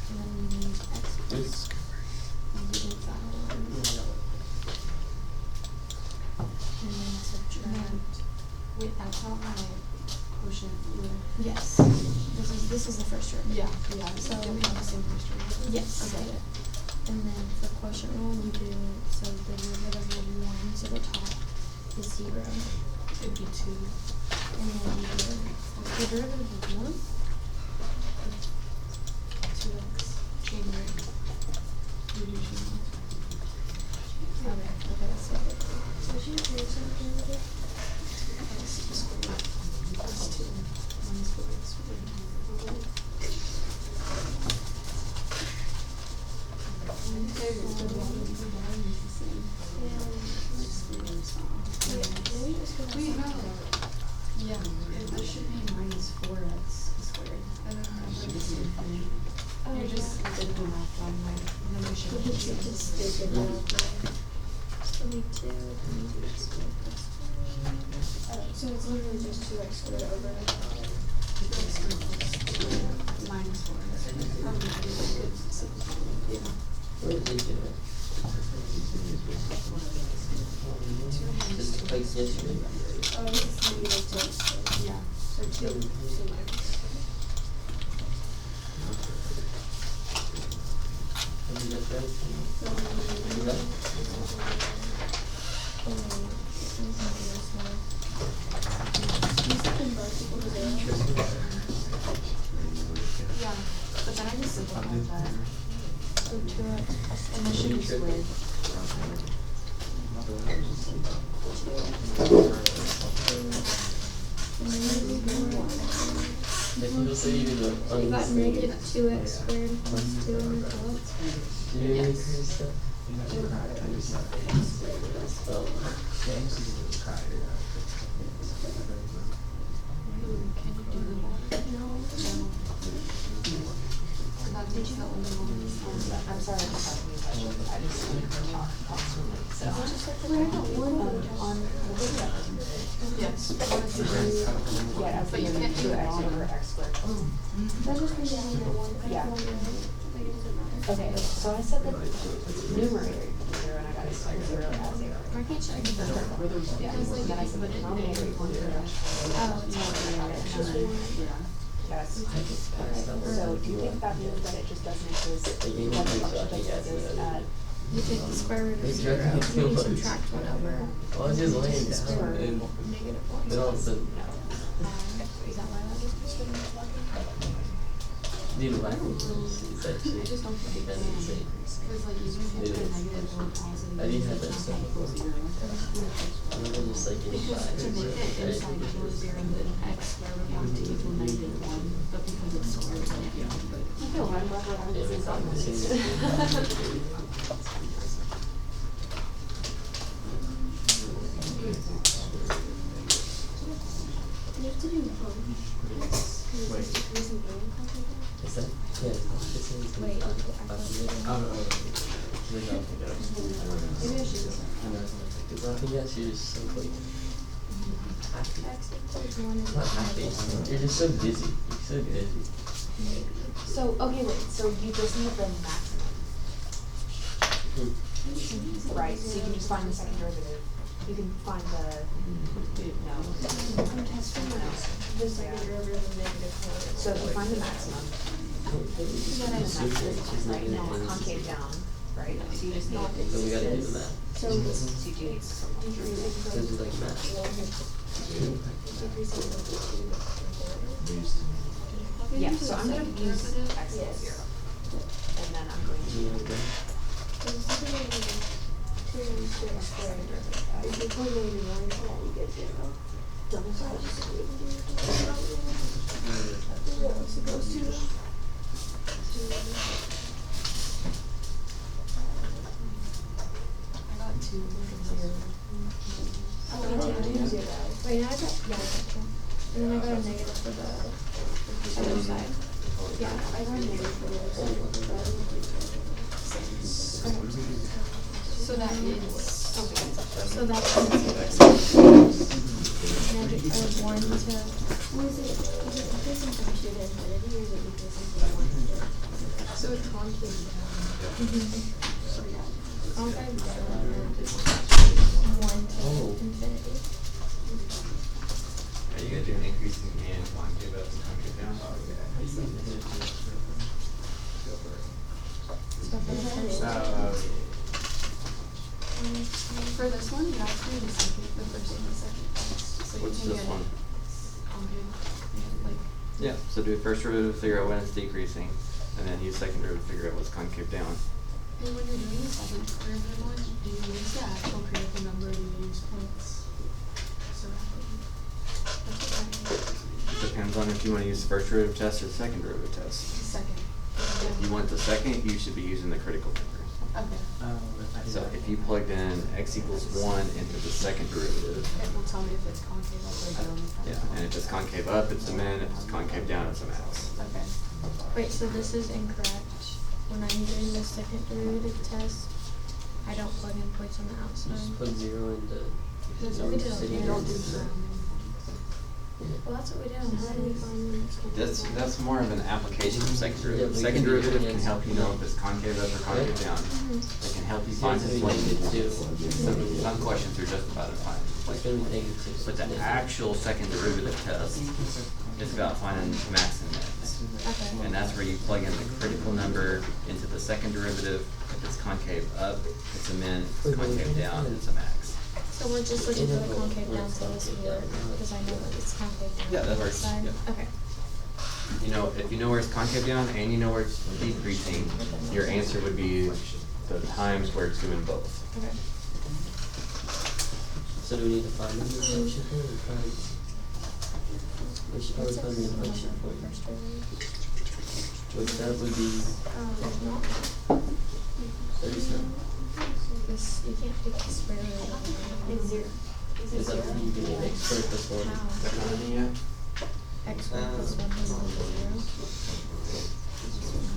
S3: and then we need x plus, and we need that one. And then subtract.
S6: Wait, that's not my quotient either.
S3: Yes. This is the first row.
S6: Yeah,
S3: So
S6: do we have the same first derivative?
S3: yes.
S6: Okay.
S3: And then for quotient rule, we do so the derivative of 1 to the top is 0.
S6: It'd be 2.
S3: And then we do the derivative of 1.
S6: 2x. January. We do January.
S3: Okay, so did you do some derivative?
S6: Plus 2 minus 4x. figured the volume is the same.
S2: Maybe just go
S6: Wait, no. Yeah, that should be minus 4x squared. I don't know. It's the same thing.
S2: Oh,
S6: You're just did the math wrong way. And then we should have
S2: It's stupid math. 22 so it's literally just 2x squared over.
S6: minus 4. Probably good. Yeah.
S7: Where did you do it? Just like yesterday?
S2: Oh, this is negative 2.
S6: Yeah.
S2: So 2 minus.
S7: Did you get that? You got it?
S6: Yeah. But then I just simplified that.
S2: So 2x.
S6: And this should be squared.
S7: Technical say you did the
S2: You got negative 2x squared plus 2 on the top.
S7: Did you increase that? Oh.
S6: Can you do the water?
S2: No.
S6: That takes the only one.
S3: I'm sorry I'm asking you questions, I just talk constantly, so.
S2: Wait, I got one
S3: On the video.
S6: Yes.
S3: Yeah, I was
S6: But you
S3: thinking
S6: can't do
S3: 2x
S6: it.
S3: over x squared.
S2: That just means I only got one. I
S3: Yeah.
S2: have one right. Like, it doesn't matter.
S3: Okay, so I said that numerator equals 0 and I got a 0 as 0.
S6: I can't check that.
S3: Yeah,
S6: Because like
S3: and then I
S6: if
S3: said
S6: you
S3: the
S6: put it
S3: denominator
S6: in
S3: equals 0.
S2: Oh,
S3: No,
S2: it's just one.
S3: Yes. So do you think that means that it just doesn't exist,
S7: They gave me
S3: that
S7: three,
S3: the
S7: so I
S3: function
S7: think
S3: doesn't
S7: that's
S3: exist
S7: what I
S3: at?
S2: You take the square root of
S7: They
S2: 0.
S7: tried to get
S2: You
S7: too much.
S2: subtract 1 over
S7: I was just laying down and
S2: negative 1.
S7: then all of a sudden,
S2: Is that why that is?
S7: dude, what it's actually,
S6: I just don't think it
S7: that's
S6: can.
S7: insane.
S6: Because like even if
S7: It
S6: you put a
S7: is.
S6: negative or a positive,
S7: I didn't
S6: it's
S7: have that
S6: not
S7: stuff
S6: gonna equal
S7: before.
S6: 0.
S7: I remember just like getting
S6: Because
S7: by.
S6: to make it inside equal 0, then x squared would want to equal negative 1, but because it's squared, it can't be.
S3: I feel like I'm never having
S7: Yeah,
S3: this
S7: we thought the same
S3: conversation.
S7: thing.
S2: You have to do both. Because it's decreasing and complicated.
S7: Is that, yeah, it's in the.
S2: Wait, I thought
S6: Maybe I should just.
S7: Yeah, you're just so like happy.
S2: X equals 1 is
S7: Not happy. You're just so busy. You're so busy.
S3: So, okay, wait, so you just need the maximum, right? So you can just find the second derivative. You can find the, no.
S2: the second derivative of negative 4.
S3: So if you find the maximum, then the maximum, right, no, concave down, right? So you just need.
S7: So we gotta do the math.
S2: So
S3: So you do need
S2: decreasing
S7: So
S2: from
S7: do like math.
S2: decreasing from 2 to 4.
S3: Yeah, so I'm gonna use x
S2: Yes.
S3: equals 0. And then I'm going
S7: You
S3: to,
S7: know, then
S2: So the second derivative of 2 is 2x squared. If you put negative 1 into that, you get 0.
S3: double
S2: So I
S3: side.
S2: just do it. What's supposed to?
S6: I got 2 0.
S2: I got 2 0. Wait, now I got, yeah, I got 2. And then I got a negative for the other side. Yeah, I got a negative for the other side.
S6: So that is.
S2: So that's negative 1 to, was it decreasing from 2 to infinity or is it decreasing from 1 to?
S6: So it's concave
S2: So yeah, concave down and 1 to
S7: Oh.
S2: infinity.
S1: Are you guys doing increasing and concave up and concave down?
S6: For this one, you actually just take the first and the second test. So you
S1: What's
S6: can
S1: this
S6: get
S1: one?
S6: it concave, like,
S1: Yeah, so do first derivative, figure out when it's decreasing, and then use second derivative, figure out what's concave down.
S6: and when you're doing the second derivative one, do you use the actual critical number or do you use points? So, that's okay.
S1: Depends on if you wanna use the first derivative test or the second derivative test.
S6: Second.
S1: If you want the second, you should be using the critical numbers.
S6: Okay.
S1: if you plugged in x equals 1 into the second derivative,
S6: It will tell me if it's concave up or down.
S1: yeah, and if it's concave up, it's a min, if it's concave down, it's a max.
S6: Okay.
S3: Wait, so this is incorrect. When I'm doing the second derivative test, I don't plug in points on the outside.
S7: Just put 0 into.
S6: That's
S7: no,
S6: what we did
S7: just
S6: on
S7: sitting
S6: here.
S7: there.
S6: Don't do surrounding.
S3: Well, that's what we did on
S2: How do we
S3: this.
S2: find when it's concave?
S1: That's more of an application of second
S7: Yeah,
S1: derivative.
S7: but
S1: Second
S7: you can
S1: derivative
S7: do
S1: can
S7: it
S1: help you know if it's concave up or concave down. It can help you find
S7: Yeah,
S1: its
S7: so you
S1: length.
S7: can do-
S1: Some questions are just about as finding its
S7: It's gonna
S1: length.
S7: be negative.
S1: But the actual second derivative test is about finding max and mins.
S3: Okay.
S1: And that's where you plug in the critical number into the second derivative. If it's concave up, it's a min. If it's concave down, it's a max.
S3: So we're just looking for the concave down, so this would work, because I know that it's concave down.
S1: Yeah, that
S3: on this
S1: works,
S3: side.
S1: yeah.
S3: Okay.
S1: You know, if you know where it's concave down and you know where it's decreasing, your answer would be the times where it's doing both.
S3: Okay.
S7: So do we need to find the inflection point or find? We should probably find the inflection point.
S3: First derivative.
S7: Which that would be
S3: There's not.
S7: 37.
S3: This, you can't pick the square root of
S2: It's zero.
S7: Is that when you get x squared plus 1?
S3: How? X one plus one is equal to zero.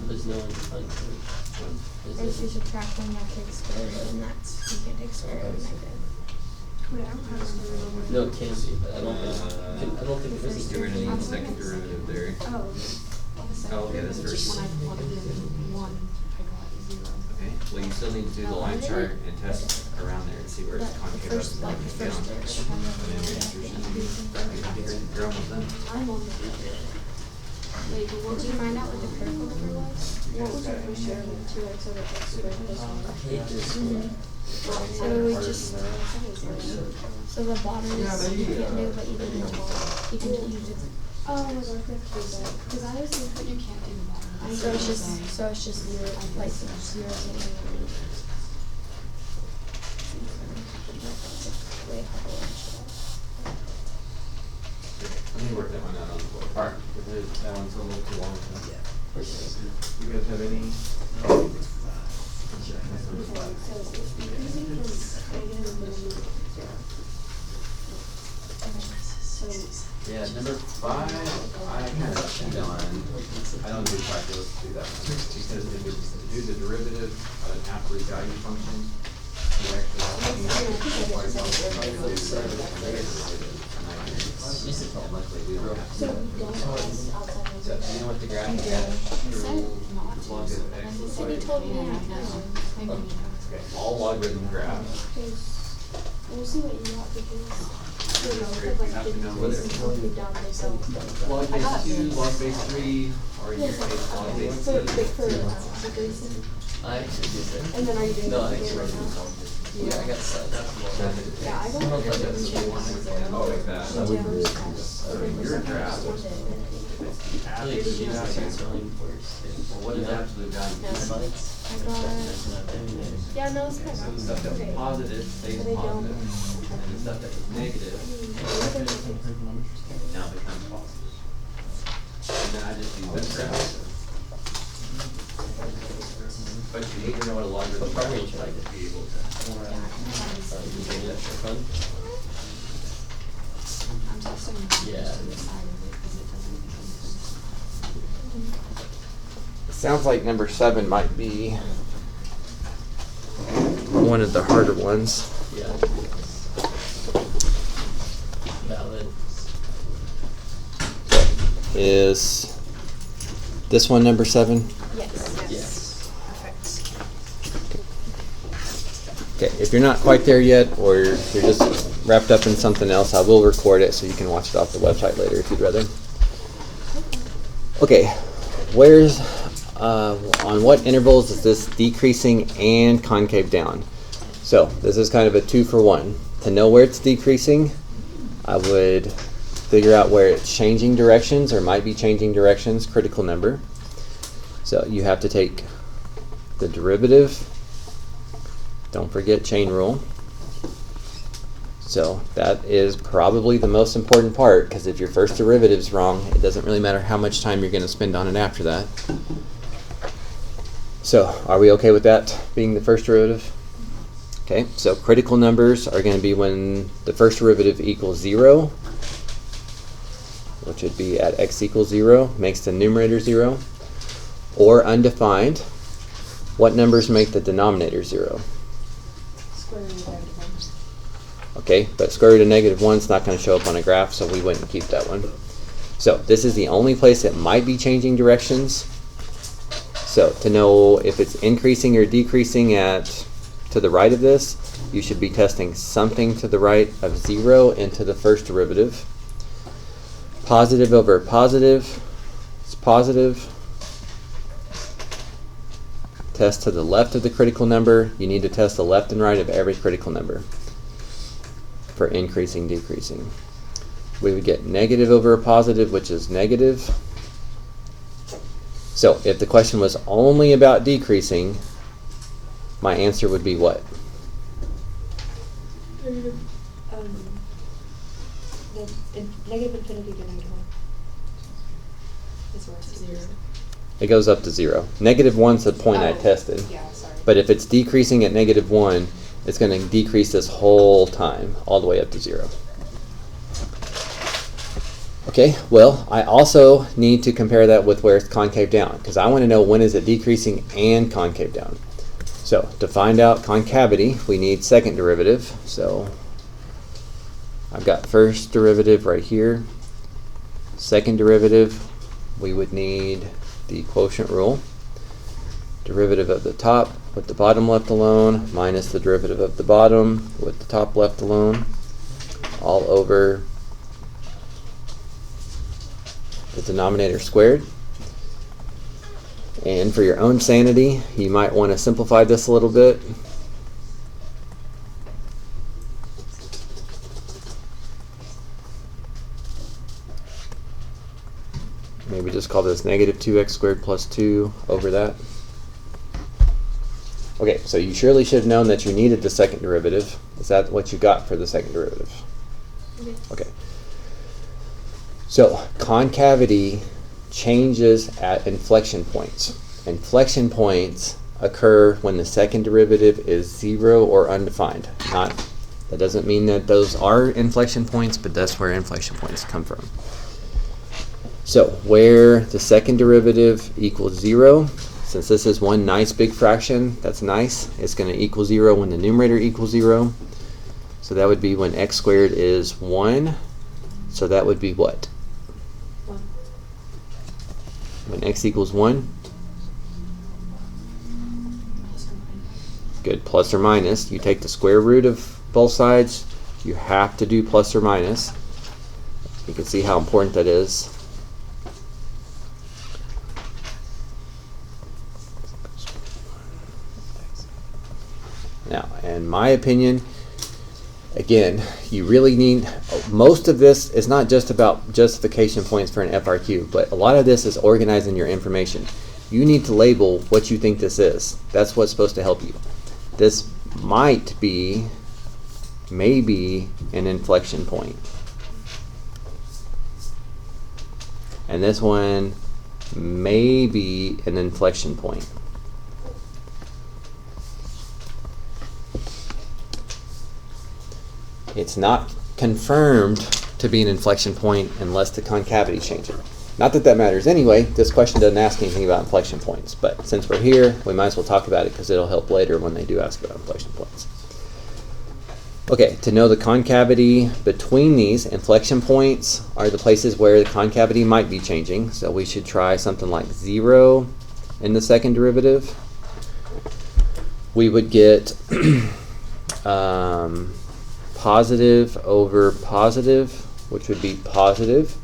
S7: There's no undefined point.
S3: Or if you
S7: Is it?
S3: subtract one, that takes square root, and that's, you can't take square root of negative.
S6: Wait, I don't have square root over.
S7: No, it can be, but I don't think, I don't think it is.
S1: You're gonna need second derivative there.
S6: Oh.
S1: Oh, okay, that's
S6: Just
S1: first.
S6: when I plugged in 1, I got 0.
S1: Okay, well, you still need to do the line chart and test around there and see where it's
S3: But
S1: concave up
S3: first,
S1: and
S3: like,
S1: concave
S3: first
S1: down.
S3: derivative, I
S1: And
S3: have
S1: then your
S3: no
S1: answer
S3: idea.
S1: should be, you're almost done.
S6: I'm on the Wait, but what
S3: Did you find out what the critical number was?
S6: What was your first derivative? 2x over x squared plus 1.
S7: I hate this one.
S3: So we just, so the bottom is, you can't do, but you can do the top. You can use it.
S6: Oh my gosh, we have to do that. Because I was thinking, but you can't do the bottom.
S3: So it's just zero, like zero. Wait,
S1: Let me work that one out on the board. Alright, that one's a little too long. You guys have any?
S2: So it's decreasing from negative and then zero. So
S1: Yeah, number 5, I kind of done. I don't do calculus to do that one. Because to do the derivative of an absolute value function, you actually have to do luckily we don't have to. So, you know what the graph is? Log of x looks
S3: Cindy
S1: like?
S3: told me that.
S1: Okay, all logarithm graphs.
S2: we'll see what you got because you know,
S1: You
S2: like
S1: have to know
S2: the
S1: whether
S2: this is moved down they don't.
S1: log base 2, log base 3, or in your case, log base
S2: For
S1: 2.
S2: decreasing.
S7: I actually did that.
S2: And then are you doing
S7: No, I
S2: that
S7: think
S2: again
S7: it's
S2: right now?
S7: Yeah, I got signed up.
S2: Yeah, I don't
S7: I don't
S2: think
S7: think
S2: it's
S7: that's
S1: Oh, like that.
S2: So
S1: Your graph,
S2: one
S1: if
S2: day.
S1: it's the
S7: Really,
S1: absolute
S7: she has
S1: value,
S7: selling worse.
S1: well, what is absolute value?
S3: I got, yeah, no, it's kind
S1: So the
S3: of.
S1: stuff that was positive stays
S2: They don't.
S1: positive, and the stuff that was negative now becomes positive. And then I just use this graph. But you need to know what a logarithm graph looks like to be able to.
S7: You think that's for fun?
S6: I'm just saying to
S7: Yeah.
S6: the side of it because it doesn't become sense.
S1: Sounds like number 7 might be one of the harder ones.
S7: Yeah. Valid.
S1: Is this one number 7?
S3: Yes.
S7: Yes.
S1: Okay, if you're not quite there yet, or you're just wrapped up in something else, I will record it so you can watch it off the website later if you'd rather. Okay, where's, on what intervals is this decreasing and concave down? So, this is kind of a 2-for-1. To know where it's decreasing, I would figure out where it's changing directions, or might be changing directions, critical number. So, you have to take the derivative. Don't forget chain rule. So that is probably the most important part, because if your first derivative is wrong, it doesn't really matter how much time you're going to spend on it after that. So are we okay with that being the first derivative? Okay, so critical numbers are going to be when the first derivative equals 0, which would be at x equals 0, makes the numerator 0, or undefined. What numbers make the denominator 0?
S6: Square root of -1.
S1: Okay, but square root of -1 is not going to show up on a graph, so we wouldn't keep that one. So this is the only place that might be changing directions. So to know if it's increasing or decreasing to the right of this, you should be testing something to the right of 0 into the first derivative. Positive over positive is positive. Test to the left of the critical number. You need to test the left and right of every critical number for increasing, decreasing. We would get negative over a positive, which is negative. So if the question was only about decreasing, my answer would be what?
S6: The negative infinity to -1. Is where it's 0.
S1: It goes up to 0. -1's the point I tested.
S6: Yeah, sorry.
S1: But if it's decreasing at -1, it's going to decrease this whole time, all the way up to 0. Okay, well, I also need to compare that with where it's concave down, because I want to know when is it decreasing and concave down. So, to find out concavity, we need second derivative. So, I've got first derivative right here. Second derivative, we would need the quotient rule. Derivative of the top with the bottom left alone, minus the derivative of the bottom with the top left alone, all over the denominator squared. And for your own sanity, you might want to simplify this a little bit. Maybe just call this negative 2x squared plus 2 over that. Okay, so you surely should have known that you needed the second derivative. Is that what you got for the second derivative?
S2: Yes.
S1: Okay. So concavity changes at inflection points. Inflection points occur when the second derivative is 0 or undefined. That doesn't mean that those are inflection points, but that's where inflection points come from. So where the second derivative equals 0, since this is one nice big fraction, that's nice, it's going to equal 0 when the numerator equals 0. So that would be when x squared is 1. So that would be what?
S6: 1.
S1: When x equals 1? Good, plus or minus. You take the square root of both sides. You have to do plus or minus. You can see how important that is. Now, in my opinion, again, you really need, most of this is not just about justification points for an FRQ, but a lot of this is organizing your information. You need to label what you think this is. That's what's supposed to help you. This might be, maybe, an inflection point. And this one may be an inflection point. It's not confirmed to be an inflection point unless the concavity changes. Not that that matters anyway. This question doesn't ask anything about inflection points, but since we're here, we might as well talk about it because it'll help later when they do ask about inflection points. Okay, to know the concavity between these, inflection points are the places where the concavity might be changing. So we should try something like 0 in the second derivative. We would get positive over positive, which would be positive.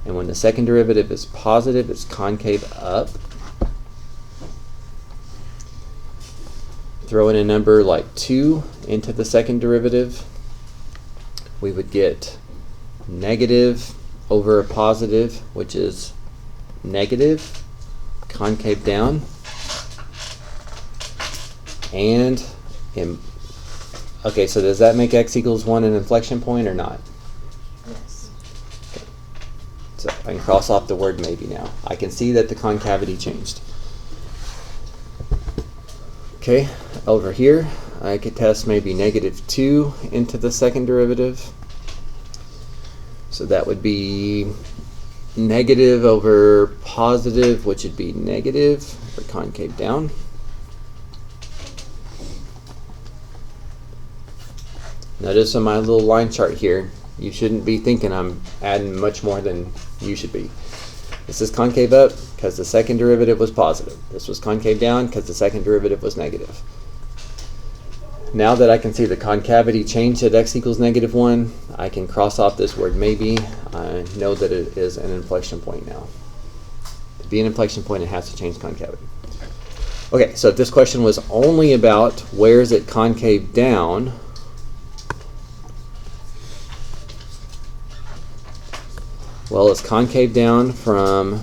S1: And when the second derivative is positive, it's concave up. Throw in a number like 2 into the second derivative. We would get negative over a positive, which is negative, concave down. And okay, so does that make x equals 1 an inflection point or not?
S6: Yes.
S1: Okay. So I can cross off the word maybe now. I can see that the concavity changed. Okay, over here, I could test maybe -2 into the second derivative. So that would be negative over positive, which would be negative for concave down. Notice on my little line chart here, you shouldn't be thinking I'm adding much more than you should be. This is concave up because the second derivative was positive. This was concave down because the second derivative was negative. Now that I can see the concavity change at x equals -1, I can cross off this word maybe. I know that it is an inflection point now. To be an inflection point, it has to change concavity. Okay, so if this question was only about where is it concave down, well, it's concave down from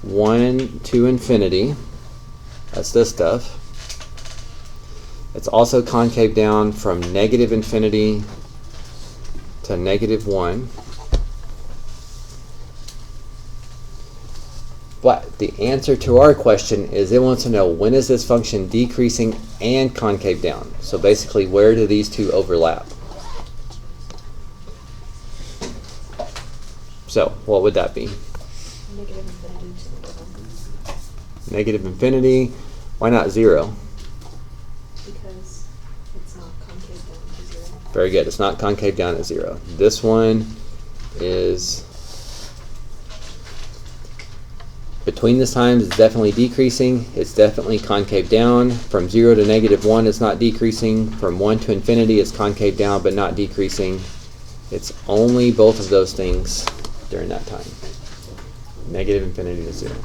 S1: 1 to infinity. That's this stuff. It's also concave down from -infinity to -1. But the answer to our question is it wants to know when is this function decreasing and concave down. So basically, where do these two overlap? So what would that be? Negative infinity. Why not 0?
S3: Because it's not concave down to 0.
S1: Very good. It's not concave down at 0. This one is between this times. It's definitely decreasing. It's definitely concave down. From 0 to -1, it's not decreasing. From 1 to infinity, it's concave down but not decreasing. It's only both of those things during that time. Negative infinity to 0.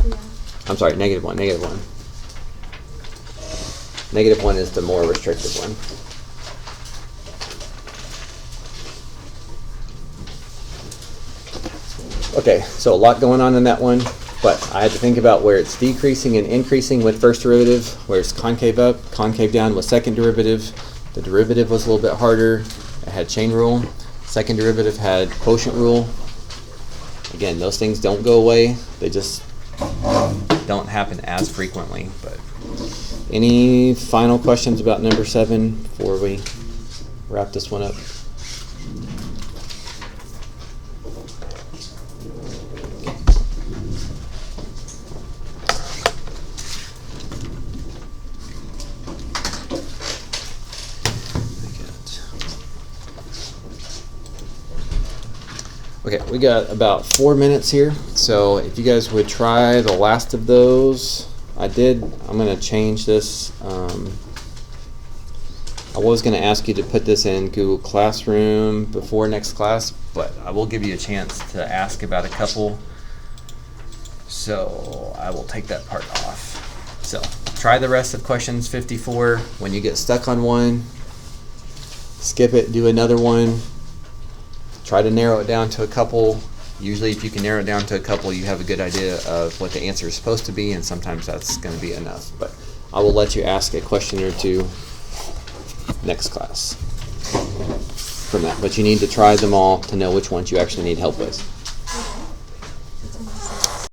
S2: Yeah.
S1: I'm sorry, -1, -1. -1 is the more restrictive one. Okay, so a lot going on in that one, but I had to think about where it's decreasing and increasing with first derivative, where it's concave up, concave down with second derivative. The derivative was a little bit harder. It had chain rule. Second derivative had quotient rule. Again, those things don't go away. They just don't happen as frequently. But any final questions about number 7 before we wrap this one up? Okay, we got about 4 minutes here, so if you guys would try the last of those. I'm going to change this. I was going to ask you to put this in Google Classroom before next class, but I will give you a chance to ask about a couple, so I will take that part off. So try the rest of questions 54. When you get stuck on one, skip it, do another one. Try to narrow it down to a couple. Usually if you can narrow it down to a couple, you have a good idea of what the answer is supposed to be, and sometimes that's going to be enough. But I will let you ask a question or two next class from that. But you need to try them all to know which ones you actually need help with.